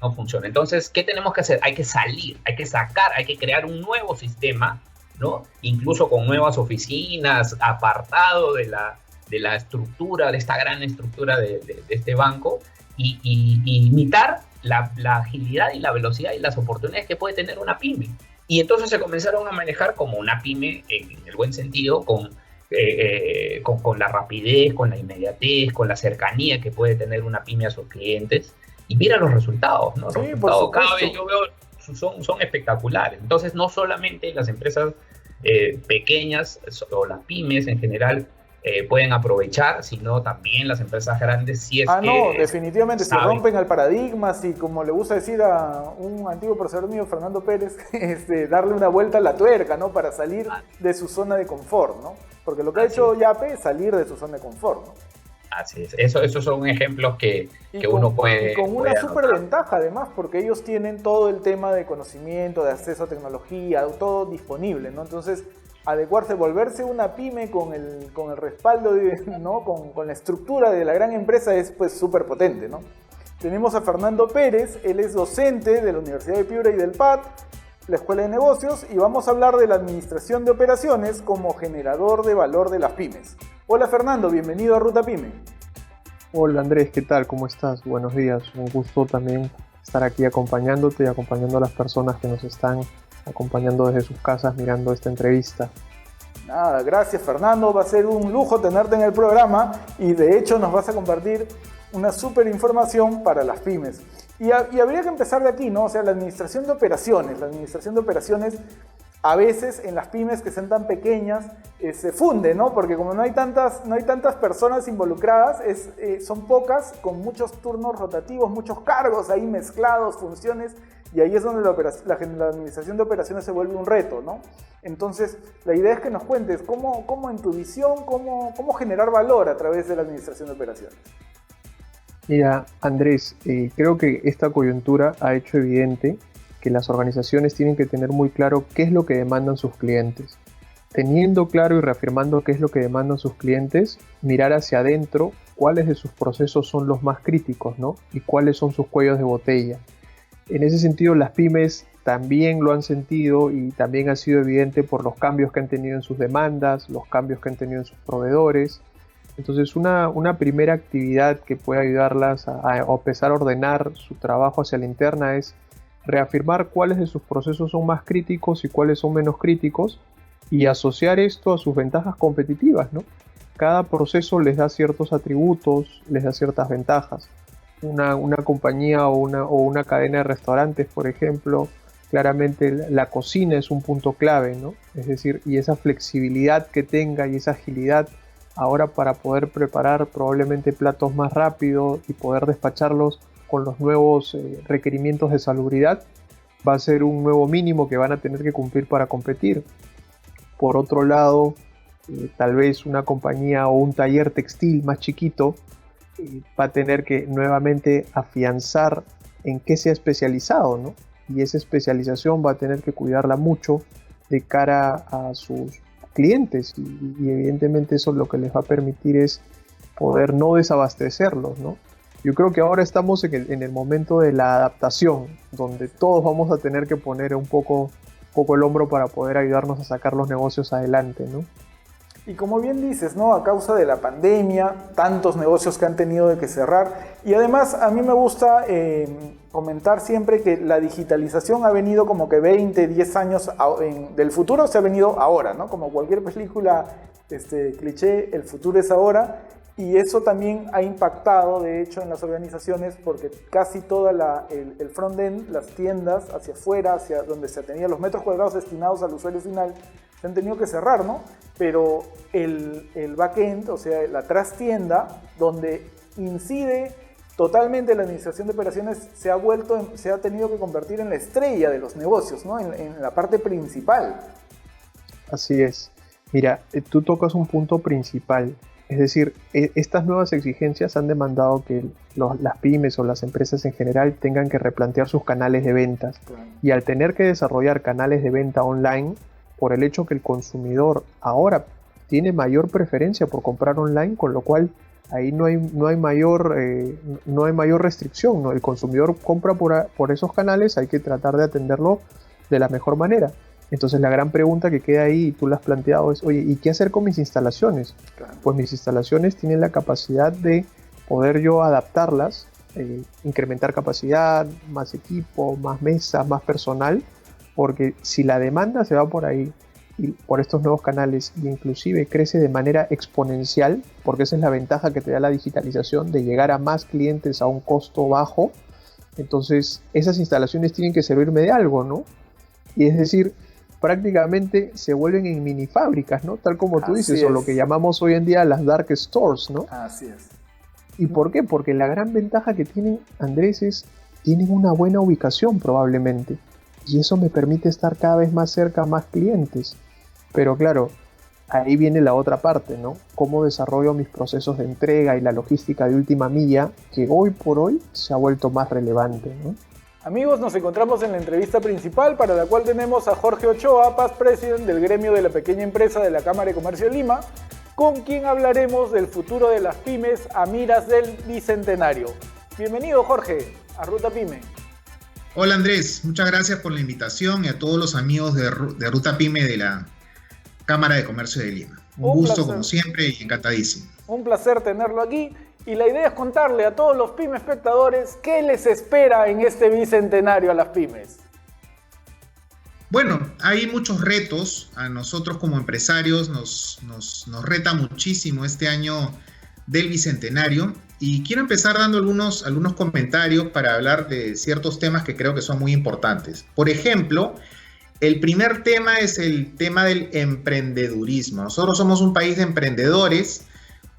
No funciona. Entonces, ¿qué tenemos que hacer? Hay que salir, hay que sacar, hay que crear un nuevo sistema, ¿no? Incluso con nuevas oficinas, apartado de la estructura, de esta gran estructura de este banco, y imitar la agilidad y la velocidad y las oportunidades que puede tener una pyme. Y entonces se comenzaron a manejar como una pyme, en el buen sentido, con con la rapidez, con la inmediatez, con la cercanía que puede tener una pyme a sus clientes, y mira los resultados, ¿no? Los Sí, resultados por cada supuesto. vez yo veo son espectaculares. Entonces, no solamente las empresas pequeñas o las pymes en general pueden aprovechar, sino también las empresas grandes, si es que No, definitivamente, si saben. rompen el paradigma, si como le gusta decir a un antiguo profesor mío, Fernando Pérez, darle una vuelta a la tuerca, ¿no? Para salir de su zona de confort, ¿no? Porque lo que ha Así hecho es. Yape es salir de su zona de confort, ¿no? Así es. Esos son ejemplos que uno puede. Y con una puede super anotar. ventaja además, porque ellos tienen todo el tema de conocimiento, de acceso a tecnología, todo disponible, ¿no? Entonces, adecuarse, volverse una pyme con el respaldo, ¿no? Con la estructura de la gran empresa es pues súper potente, ¿no? Tenemos a Fernando Pérez, él es docente de la Universidad de Piura y del PAD, la Escuela de Negocios, y vamos a hablar de la administración de operaciones como generador de valor de las pymes. Hola Fernando, bienvenido a Ruta Pyme. Hola Andrés, ¿qué tal? ¿Cómo estás? Buenos días. Un gusto también estar aquí acompañándote y acompañando a las personas que nos están acompañando desde sus casas mirando esta entrevista. Nada, gracias Fernando, va a ser un lujo tenerte en el programa y de hecho nos vas a compartir una súper información para las pymes. Y habría que empezar de aquí, ¿no? O sea, la administración de operaciones a veces en las pymes que son tan pequeñas se funde, ¿no? Porque como no hay tantas personas involucradas, son pocas, con muchos turnos rotativos, muchos cargos ahí mezclados, funciones, y ahí es donde la administración de operaciones se vuelve un reto, ¿no? Entonces, la idea es que nos cuentes cómo en tu visión, cómo generar valor a través de la administración de operaciones. Mira, Andrés, creo que esta coyuntura ha hecho evidente que las organizaciones tienen que tener muy claro qué es lo que demandan sus clientes. Teniendo claro y reafirmando qué es lo que demandan sus clientes, mirar hacia adentro cuáles de sus procesos son los más críticos, ¿no? Y cuáles son sus cuellos de botella. En ese sentido, las pymes también lo han sentido y también ha sido evidente por los cambios que han tenido en sus demandas, los cambios que han tenido en sus proveedores. Entonces, una primera actividad que puede ayudarlas a empezar a ordenar su trabajo hacia la interna es reafirmar cuáles de sus procesos son más críticos y cuáles son menos críticos y asociar esto a sus ventajas competitivas, ¿no? Cada proceso les da ciertos atributos, les da ciertas ventajas. Una compañía o una cadena de restaurantes, por ejemplo, claramente la cocina es un punto clave, ¿no? Es decir, y esa flexibilidad que tenga y esa agilidad ahora para poder preparar probablemente platos más rápido y poder despacharlos con los nuevos requerimientos de salubridad, va a ser un nuevo mínimo que van a tener que cumplir para competir. Por otro lado, tal vez una compañía o un taller textil más chiquito va a tener que nuevamente afianzar en qué se ha especializado, ¿no? Y esa especialización va a tener que cuidarla mucho de cara a sus clientes y evidentemente eso lo que les va a permitir es poder no desabastecerlos, ¿no? Yo creo que ahora estamos en el momento de la adaptación, donde todos vamos a tener que poner un poco el hombro para poder ayudarnos a sacar los negocios adelante, ¿no? Y como bien dices, ¿no? A causa de la pandemia, tantos negocios que han tenido de que cerrar. Y además a mí me gusta comentar siempre que la digitalización ha venido como que 20, 10 años del futuro se ha venido ahora, ¿no? Como cualquier película cliché, el futuro es ahora. Y eso también ha impactado, de hecho, en las organizaciones porque casi toda el front-end, las tiendas hacia afuera, hacia donde se tenían los metros cuadrados destinados al usuario final, se han tenido que cerrar, ¿no? Pero el back-end, o sea, la trastienda, donde incide totalmente la administración de operaciones, se ha tenido que convertir en la estrella de los negocios, ¿no? En la parte principal. Así es. Mira, tú tocas un punto principal. Es decir, estas nuevas exigencias han demandado que las pymes o las empresas en general tengan que replantear sus canales de ventas. Y al tener que desarrollar canales de venta online, por el hecho que el consumidor ahora tiene mayor preferencia por comprar online, con lo cual ahí no hay mayor restricción, ¿no? El consumidor compra por esos canales, hay que tratar de atenderlo de la mejor manera. Entonces la gran pregunta que queda ahí, y tú la has planteado, es, oye, ¿y qué hacer con mis instalaciones? Claro. Pues mis instalaciones tienen la capacidad de poder yo adaptarlas, incrementar capacidad, más equipo, más mesas, más personal, porque si la demanda se va por ahí y por estos nuevos canales, e inclusive crece de manera exponencial, porque esa es la ventaja que te da la digitalización, de llegar a más clientes a un costo bajo. Entonces esas instalaciones tienen que servirme de algo, ¿no? Y es decir, prácticamente se vuelven en mini fábricas, ¿no? Tal como tú dices, o lo que llamamos hoy en día las dark stores, ¿no? Así es. ¿Y por qué? Porque la gran ventaja que tienen, Andrés, es tienen una buena ubicación probablemente. Y eso me permite estar cada vez más cerca a más clientes. Pero claro, ahí viene la otra parte, ¿no? Cómo desarrollo mis procesos de entrega y la logística de última milla, que hoy por hoy se ha vuelto más relevante, ¿no? Amigos, nos encontramos en la entrevista principal, para la cual tenemos a Jorge Ochoa, Past President del gremio de la pequeña empresa de la Cámara de Comercio de Lima, con quien hablaremos del futuro de las pymes a miras del Bicentenario. Bienvenido, Jorge, a Ruta Pyme. Hola Andrés, muchas gracias por la invitación y a todos los amigos de Ruta Pyme de la Cámara de Comercio de Lima. Un gusto placer, como siempre, y encantadísimo. Un placer tenerlo aquí, y la idea es contarle a todos los pyme espectadores qué les espera en este Bicentenario a las pymes. Bueno, hay muchos retos. A nosotros como empresarios nos reta muchísimo este año del Bicentenario, y quiero empezar dando algunos comentarios para hablar de ciertos temas que creo que son muy importantes. Por ejemplo, el primer tema es el tema del emprendedurismo. Nosotros somos un país de emprendedores.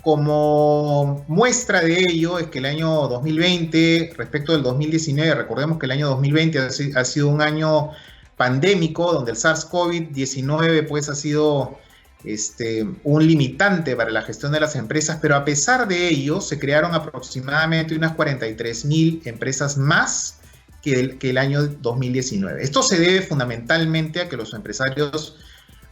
Como muestra de ello es que el año 2020, respecto del 2019, recordemos que el año 2020 ha sido un año pandémico, donde el SARS-CoV-19 pues ha sido un limitante para la gestión de las empresas, pero a pesar de ello se crearon aproximadamente unas 43,000 empresas más que el año 2019. Esto se debe fundamentalmente a que los empresarios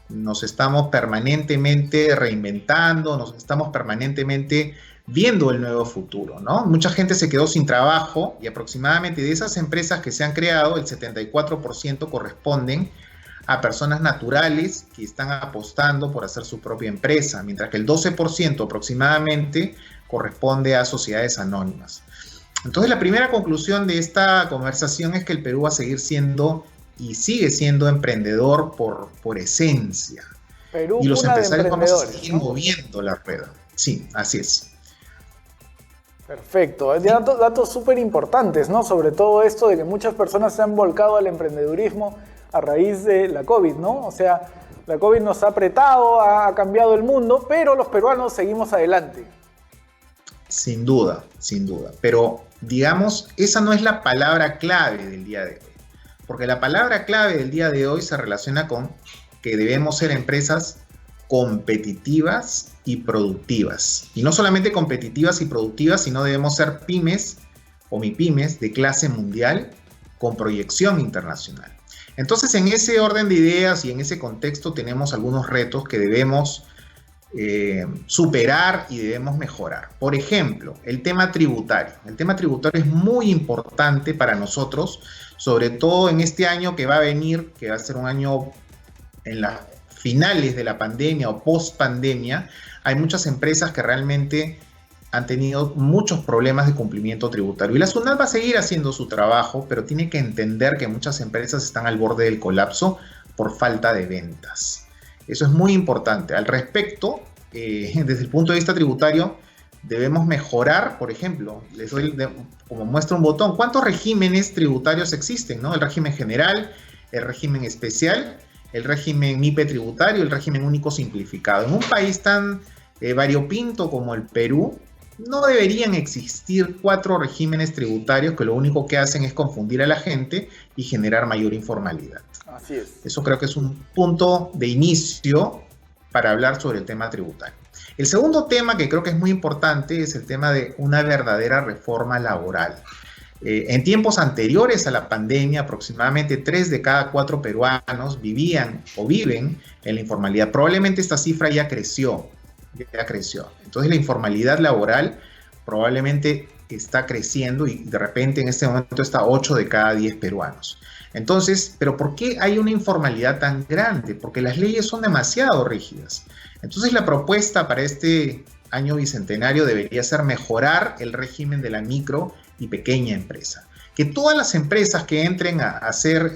nos estamos permanentemente reinventando, nos estamos permanentemente viendo el nuevo futuro, ¿no? Mucha gente se quedó sin trabajo, y aproximadamente de esas empresas que se han creado, el 74% corresponden a personas naturales que están apostando por hacer su propia empresa, mientras que el 12% aproximadamente corresponde a sociedades anónimas. Entonces, la primera conclusión de esta conversación es que el Perú va a seguir siendo y sigue siendo emprendedor por esencia. Perú, y los empresarios vamos a seguir, ¿no?, moviendo la rueda. Sí, así es. Perfecto. Hay datos súper importantes, ¿no? Sobre todo esto de que muchas personas se han volcado al emprendedurismo a raíz de la COVID, ¿no? O sea, la COVID nos ha apretado, ha cambiado el mundo, pero los peruanos seguimos adelante. Sin duda, sin duda. Pero, digamos, esa no es la palabra clave del día de hoy. Porque la palabra clave del día de hoy se relaciona con que debemos ser empresas competitivas y productivas. Y no solamente competitivas y productivas, sino debemos ser pymes o mipymes de clase mundial con proyección internacional. Entonces, en ese orden de ideas y en ese contexto tenemos algunos retos que debemos superar y debemos mejorar. Por ejemplo, el tema tributario. El tema tributario es muy importante para nosotros, sobre todo en este año que va a venir, que va a ser un año en las finales de la pandemia o post pandemia. Hay muchas empresas que realmente han tenido muchos problemas de cumplimiento tributario. Y la SUNAT va a seguir haciendo su trabajo, pero tiene que entender que muchas empresas están al borde del colapso por falta de ventas. Eso es muy importante. Al respecto, desde el punto de vista tributario, debemos mejorar. Por ejemplo, les doy como muestra un botón, ¿cuántos regímenes tributarios existen, ¿no? El régimen general, el régimen especial, el régimen MIPE tributario, el régimen único simplificado. En un país tan variopinto como el Perú, no deberían existir 4 regímenes tributarios que lo único que hacen es confundir a la gente y generar mayor informalidad. Así es. Eso creo que es un punto de inicio para hablar sobre el tema tributario. El segundo tema que creo que es muy importante es el tema de una verdadera reforma laboral. En tiempos anteriores a la pandemia, aproximadamente 3 de cada 4 peruanos vivían o viven en la informalidad. Probablemente esta cifra ya creció. Entonces la informalidad laboral probablemente está creciendo y de repente en este momento está 8 de cada 10 peruanos. Entonces, ¿pero por qué hay una informalidad tan grande? Porque las leyes son demasiado rígidas. Entonces la propuesta para este año bicentenario debería ser mejorar el régimen de la micro y pequeña empresa. que todas las empresas que entren a ser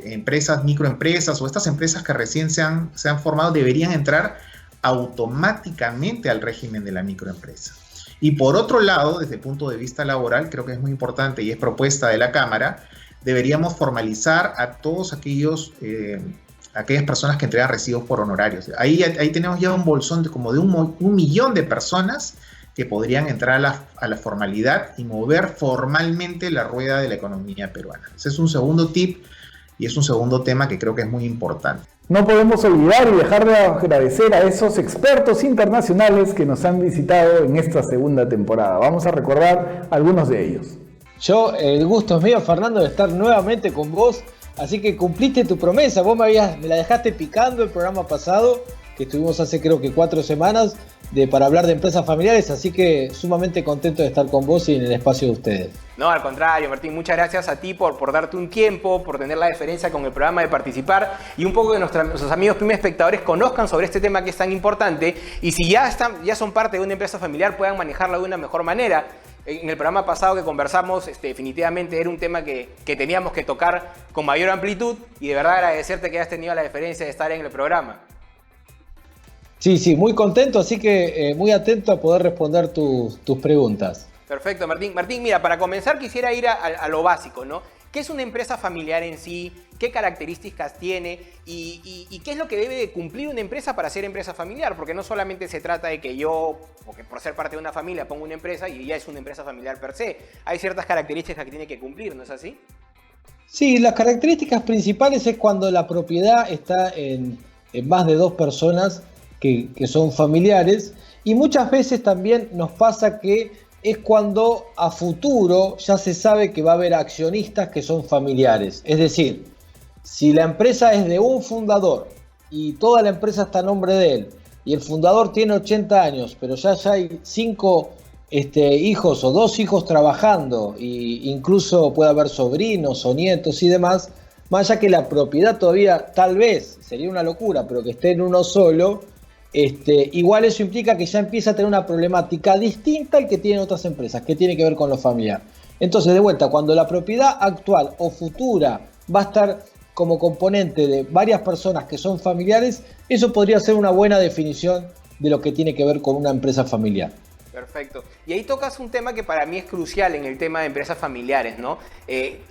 empresas, microempresas o estas empresas que recién se han formado deberían entrar automáticamente al régimen de la microempresa. Y por otro lado, desde el punto de vista laboral, creo que es muy importante y es propuesta de la Cámara, deberíamos formalizar a todos aquellas personas que entregan recibos por honorarios. Ahí tenemos ya un bolsón de como de un millón de personas que podrían entrar a la formalidad y mover formalmente la rueda de la economía peruana. Ese es un segundo tip y es un segundo tema que creo que es muy importante. No podemos olvidar y dejar de agradecer a esos expertos internacionales que nos han visitado en esta segunda temporada. Vamos a recordar algunos de ellos. El gusto es mío, Fernando, de estar nuevamente con vos. Así que cumpliste tu promesa. Vos me la dejaste picando el programa pasado, que estuvimos hace creo que 4 semanas, para hablar de empresas familiares. Así que sumamente contento de estar con vos y en el espacio de ustedes. No, al contrario, Martín, muchas gracias a ti por darte un tiempo, por tener la deferencia con el programa de participar y un poco que nuestros amigos pyme espectadores conozcan sobre este tema que es tan importante y si ya son parte de una empresa familiar puedan manejarla de una mejor manera. En el programa pasado que conversamos, definitivamente era un tema que teníamos que tocar con mayor amplitud y de verdad agradecerte que hayas tenido la deferencia de estar en el programa. Sí, muy contento, así que muy atento a poder responder tus preguntas. Perfecto, Martín. Martín, mira, para comenzar quisiera ir a lo básico, ¿no? ¿Qué es una empresa familiar en sí? ¿Qué características tiene? ¿Y qué es lo que debe de cumplir una empresa para ser empresa familiar? Porque no solamente se trata de que yo, o que por ser parte de una familia, pongo una empresa y ya es una empresa familiar per se. Hay ciertas características que tiene que cumplir, ¿no es así? Sí, las características principales es cuando la propiedad está en más de 2 personas que son familiares. Y muchas veces también nos pasa que es cuando a futuro ya se sabe que va a haber accionistas que son familiares. Es decir, si la empresa es de un fundador y toda la empresa está a nombre de él y el fundador tiene 80 años, pero ya hay 5 hijos o 2 hijos trabajando e incluso puede haber sobrinos o nietos y demás, más allá que la propiedad todavía tal vez, sería una locura, pero que esté en uno solo, igual eso implica que ya empieza a tener una problemática distinta al que tienen otras empresas, que tiene que ver con lo familiar. Entonces, de vuelta, cuando la propiedad actual o futura va a estar como componente de varias personas que son familiares, eso podría ser una buena definición de lo que tiene que ver con una empresa familiar. Perfecto. Y ahí tocas un tema que para mí es crucial en el tema de empresas familiares, ¿no?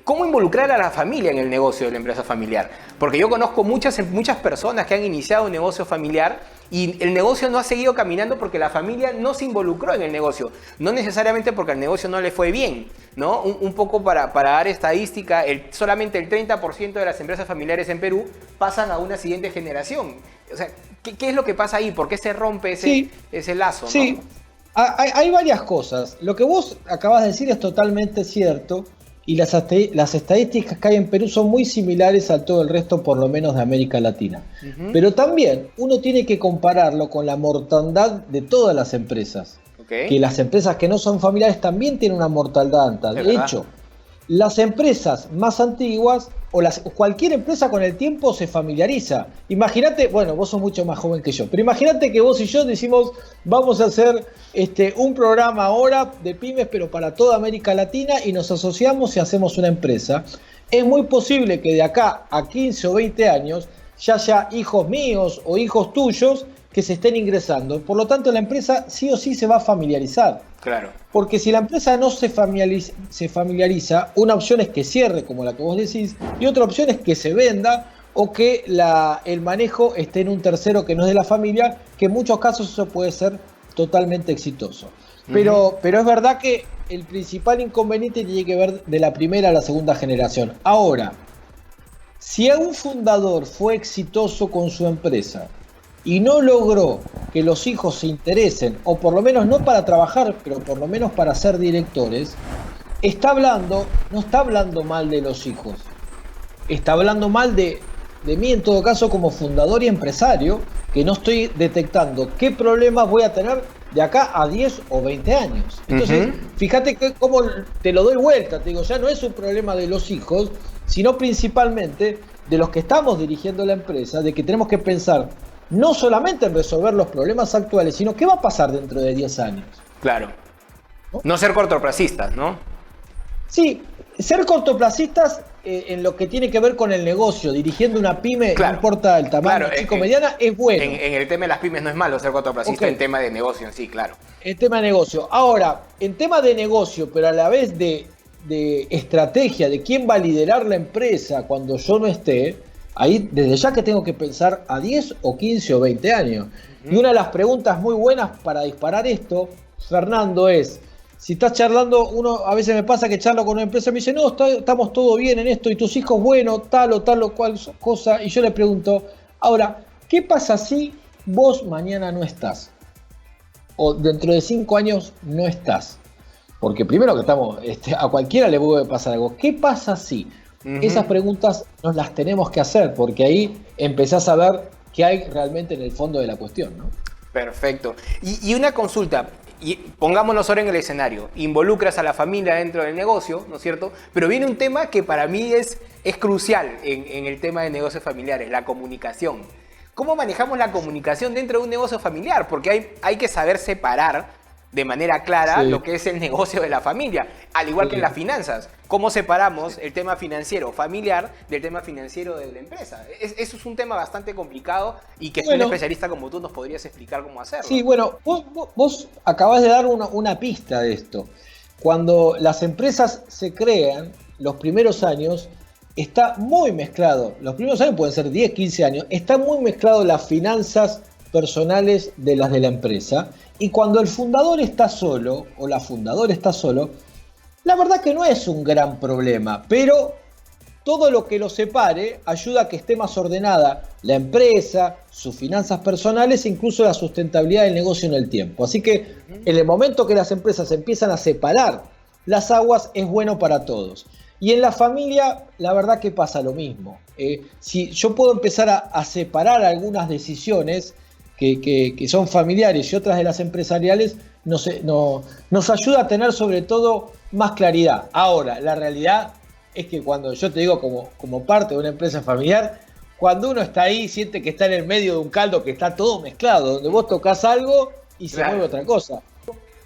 ¿Cómo involucrar a la familia en el negocio de la empresa familiar? Porque yo conozco muchas personas que han iniciado un negocio familiar y el negocio no ha seguido caminando porque la familia no se involucró en el negocio. No necesariamente porque al negocio no le fue bien, ¿no? Un poco para dar estadística, solamente el 30% de las empresas familiares en Perú pasan a una siguiente generación. O sea, ¿qué es lo que pasa ahí? ¿Por qué se rompe ese lazo? Sí. ¿No? Hay varias cosas. Lo que vos acabas de decir es totalmente cierto y las estadísticas que hay en Perú son muy similares a todo el resto, por lo menos de América Latina. Uh-huh. Pero también uno tiene que compararlo con la mortandad de todas las empresas. Okay. Que las empresas que no son familiares también tienen una mortandad alta. De hecho, las empresas más antiguas o cualquier empresa con el tiempo se familiariza. Imagínate, bueno, vos sos mucho más joven que yo, pero imagínate que vos y yo decimos, vamos a hacer un programa ahora de pymes, pero para toda América Latina, y nos asociamos y hacemos una empresa. Es muy posible que de acá a 15 o 20 años ya haya hijos míos o hijos tuyos que se estén ingresando. Por lo tanto, la empresa sí o sí se va a familiarizar. Claro. Porque si la empresa no se familiariza, una opción es que cierre, como la que vos decís, y otra opción es que se venda o que el manejo esté en un tercero que no es de la familia, que en muchos casos eso puede ser totalmente exitoso. Pero es verdad que el principal inconveniente tiene que ver de la primera a la segunda generación. Ahora, si un fundador fue exitoso con su empresa y no logró que los hijos se interesen, o por lo menos no para trabajar, pero por lo menos para ser directores, no está hablando mal de los hijos, está hablando mal de mí en todo caso como fundador y empresario, que no estoy detectando qué problemas voy a tener de acá a 10 o 20 años. Entonces, fíjate cómo te lo doy vuelta, te digo, ya no es un problema de los hijos, sino principalmente de los que estamos dirigiendo la empresa, de que tenemos que pensar no solamente en resolver los problemas actuales, sino qué va a pasar dentro de 10 años. Claro. No ser cortoplacistas, ¿no? Sí, ser cortoplacistas en lo que tiene que ver con el negocio, dirigiendo una pyme, Claro. no importa el tamaño, Claro, chico, mediana, es bueno. En el tema de las pymes no es malo ser cortoplacista, Ok. en tema de negocio en sí, claro. El tema de negocio. Ahora, en tema de negocio, pero a la vez de estrategia, de quién va a liderar la empresa cuando yo no esté, ahí desde ya que tengo que pensar a 10 o 15 o 20 años. Y una de las preguntas muy buenas para disparar esto, Fernando, es, si estás charlando, uno a veces me pasa que charlo con una empresa y me dice, no, estamos todo bien en esto, y tus hijos, bueno, tal o cual cosa, y yo le pregunto, ahora, ¿qué pasa si vos mañana no estás? O dentro de 5 años no estás. Porque primero que estamos, a cualquiera le puede pasar algo. ¿Qué pasa si? Esas preguntas nos las tenemos que hacer, porque ahí empezás a ver qué hay realmente en el fondo de la cuestión, ¿no? Perfecto. Y una consulta, y pongámonos ahora en el escenario, involucras a la familia dentro del negocio, ¿no es cierto? Pero viene un tema que para mí es crucial en el tema de negocios familiares, la comunicación. ¿Cómo manejamos la comunicación dentro de un negocio familiar? Porque hay que saber separar de manera clara lo que es el negocio de la familia, al igual que en las finanzas. ¿Cómo separamos el tema financiero familiar del tema financiero de la empresa? Eso es un tema bastante complicado y que un especialista como tú nos podrías explicar cómo hacerlo. Sí, bueno, vos acabás de dar una pista de esto. Cuando las empresas se crean, los primeros años, está muy mezclado, los primeros años pueden ser 10, 15 años, está muy mezclado las finanzas personales de las de la empresa, y cuando el fundador está solo, o la fundadora está solo, la verdad que no es un gran problema, pero todo lo que lo separe ayuda a que esté más ordenada la empresa, sus finanzas personales e incluso la sustentabilidad del negocio en el tiempo. Así que en el momento que las empresas empiezan a separar las aguas, es bueno para todos. Y en la familia, la verdad que pasa lo mismo. Si yo puedo empezar a separar algunas decisiones que son familiares y otras de las empresariales, nos ayuda a tener sobre todo más claridad. Ahora, la realidad es que cuando yo te digo como parte de una empresa familiar, cuando uno está ahí, siente que está en el medio de un caldo que está todo mezclado, donde vos tocas algo y se mueve otra cosa.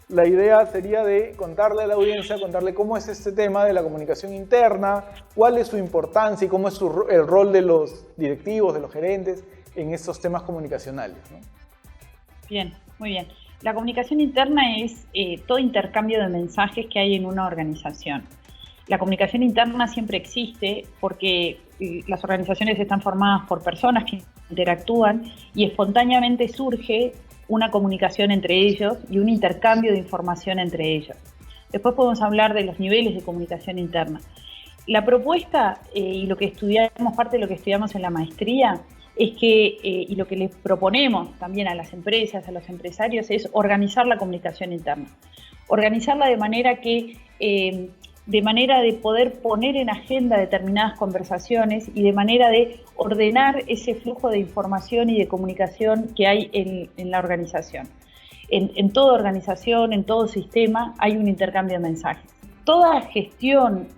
La idea sería de contarle a la audiencia, contarle cómo es este tema de la comunicación interna, cuál es su importancia y cómo es el rol de los directivos, de los gerentes en estos temas comunicacionales, ¿no? Bien, muy bien. La comunicación interna es todo intercambio de mensajes que hay en una organización. La comunicación interna siempre existe porque las organizaciones están formadas por personas que interactúan y espontáneamente surge una comunicación entre ellos y un intercambio de información entre ellos. Después podemos hablar de los niveles de comunicación interna. La propuesta y lo que estudiamos, parte de lo que estudiamos en la maestría, es que, y lo que les proponemos también a las empresas, a los empresarios, es organizar la comunicación interna. Organizarla de manera que, de manera de poder poner en agenda determinadas conversaciones y de manera de ordenar ese flujo de información y de comunicación que hay en la organización. En toda organización, en todo sistema, hay un intercambio de mensajes. Toda gestión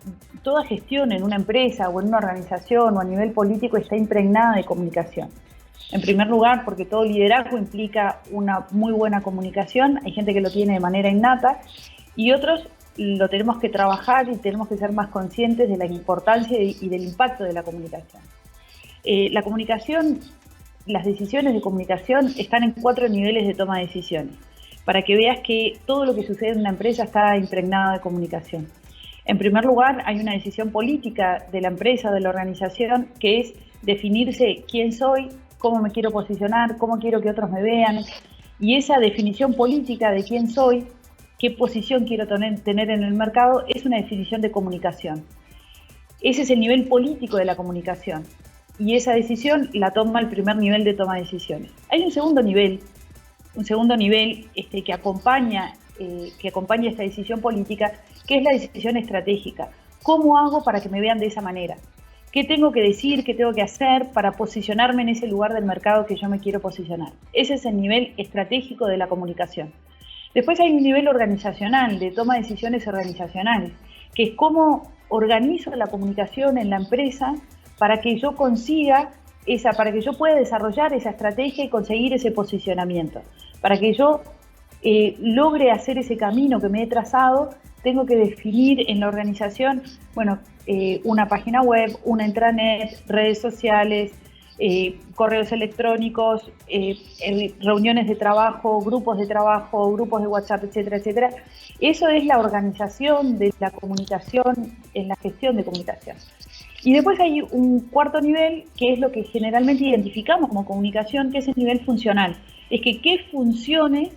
en una empresa o en una organización o a nivel político está impregnada de comunicación. En primer lugar, porque todo liderazgo implica una muy buena comunicación, hay gente que lo tiene de manera innata y otros lo tenemos que trabajar y tenemos que ser más conscientes de la importancia y del impacto de la comunicación. La comunicación, las decisiones de comunicación están en 4 niveles de toma de decisiones, para que veas que todo lo que sucede en una empresa está impregnado de comunicación. En primer lugar, hay una decisión política de la empresa, de la organización, que es definirse quién soy, cómo me quiero posicionar, cómo quiero que otros me vean. Y esa definición política de quién soy, qué posición quiero tener en el mercado, es una definición de comunicación. Ese es el nivel político de la comunicación. Y esa decisión la toma el primer nivel de toma de decisiones. Hay un segundo nivel que acompaña esta decisión política, que es la decisión estratégica. ¿Cómo hago para que me vean de esa manera? ¿Qué tengo que decir, qué tengo que hacer para posicionarme en ese lugar del mercado que yo me quiero posicionar? Ese es el nivel estratégico de la comunicación. Después hay un nivel organizacional, de toma de decisiones organizacionales, que es cómo organizo la comunicación en la empresa para que yo para que yo pueda desarrollar esa estrategia y conseguir ese posicionamiento, para que yo logre hacer ese camino que me he trazado tengo que definir en la organización, bueno, una página web, una intranet, redes sociales, correos electrónicos, reuniones de trabajo, grupos de WhatsApp, etcétera, etcétera. Eso es la organización de la comunicación en la gestión de comunicación. Y después hay un cuarto nivel, que es lo que generalmente identificamos como comunicación, que es el nivel funcional. Es que qué funciones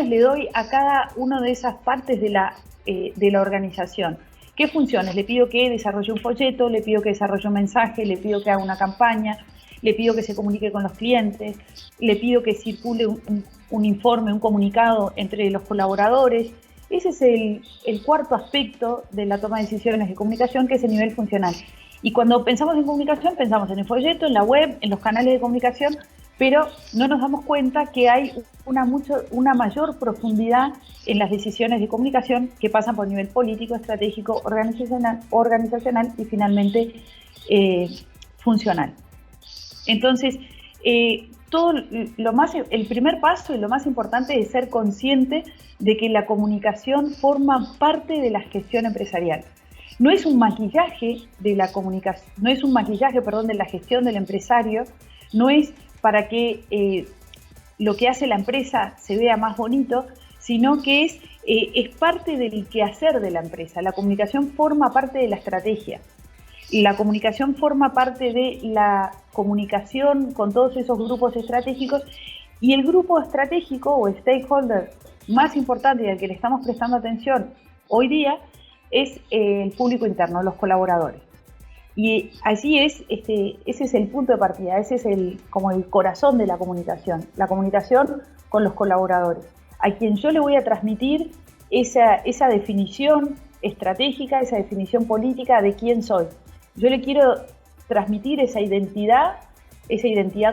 le doy a cada una de esas partes de la organización. ¿Qué funciones? Le pido que desarrolle un folleto, le pido que desarrolle un mensaje, le pido que haga una campaña, le pido que se comunique con los clientes, le pido que circule un informe, un comunicado entre los colaboradores. Ese es el cuarto aspecto de la toma de decisiones de comunicación, que es el nivel funcional. Y cuando pensamos en comunicación, pensamos en el folleto, en la web, en los canales de comunicación, pero no nos damos cuenta que hay una mayor profundidad en las decisiones de comunicación que pasan por nivel político, estratégico, organizacional y finalmente funcional. Entonces, el primer paso y lo más importante es ser consciente de que la comunicación forma parte de la gestión empresarial. No es un maquillaje de la comunicación, de la gestión del empresario, no es para que lo que hace la empresa se vea más bonito, sino que es parte del quehacer de la empresa. La comunicación forma parte de la estrategia. La comunicación forma parte de la comunicación con todos esos grupos estratégicos, y el grupo estratégico o stakeholder más importante y al que le estamos prestando atención hoy día es el público interno, los colaboradores. Y así es, ese es el punto de partida, ese es como el corazón de la comunicación con los colaboradores, a quien yo le voy a transmitir esa definición estratégica, esa definición política de quién soy. Yo le quiero transmitir esa identidad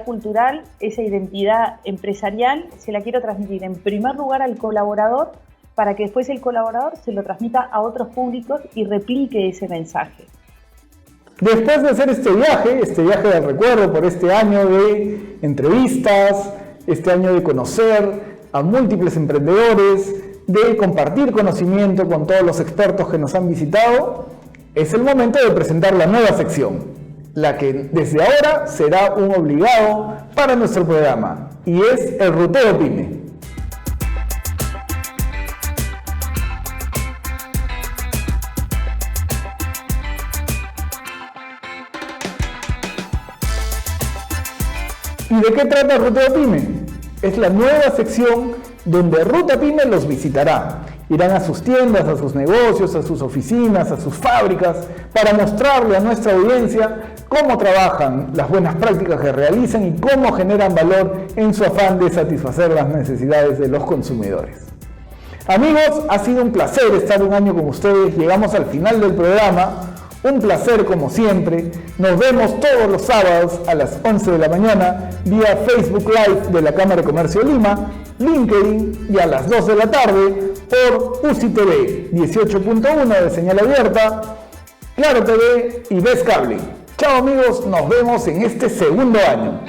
cultural, esa identidad empresarial, se la quiero transmitir en primer lugar al colaborador, para que después el colaborador se lo transmita a otros públicos y replique ese mensaje. Después de hacer este viaje del recuerdo por este año de entrevistas, este año de conocer a múltiples emprendedores, de compartir conocimiento con todos los expertos que nos han visitado, es el momento de presentar la nueva sección, la que desde ahora será un obligado para nuestro programa, y es el Ruteo Pyme. ¿Y de qué trata Ruteo Pyme? Es la nueva sección donde Ruta Pyme los visitará. Irán a sus tiendas, a sus negocios, a sus oficinas, a sus fábricas, para mostrarle a nuestra audiencia cómo trabajan, las buenas prácticas que realizan y cómo generan valor en su afán de satisfacer las necesidades de los consumidores. Amigos, ha sido un placer estar un año con ustedes. Llegamos al final del programa. Un placer como siempre. Nos vemos todos los sábados a las 11 de la mañana vía Facebook Live de la Cámara de Comercio de Lima, LinkedIn, y a las 2 de la tarde por UCI TV 18.1 de señal abierta, Claro TV y Ves Cable. Chao amigos, nos vemos en este segundo año.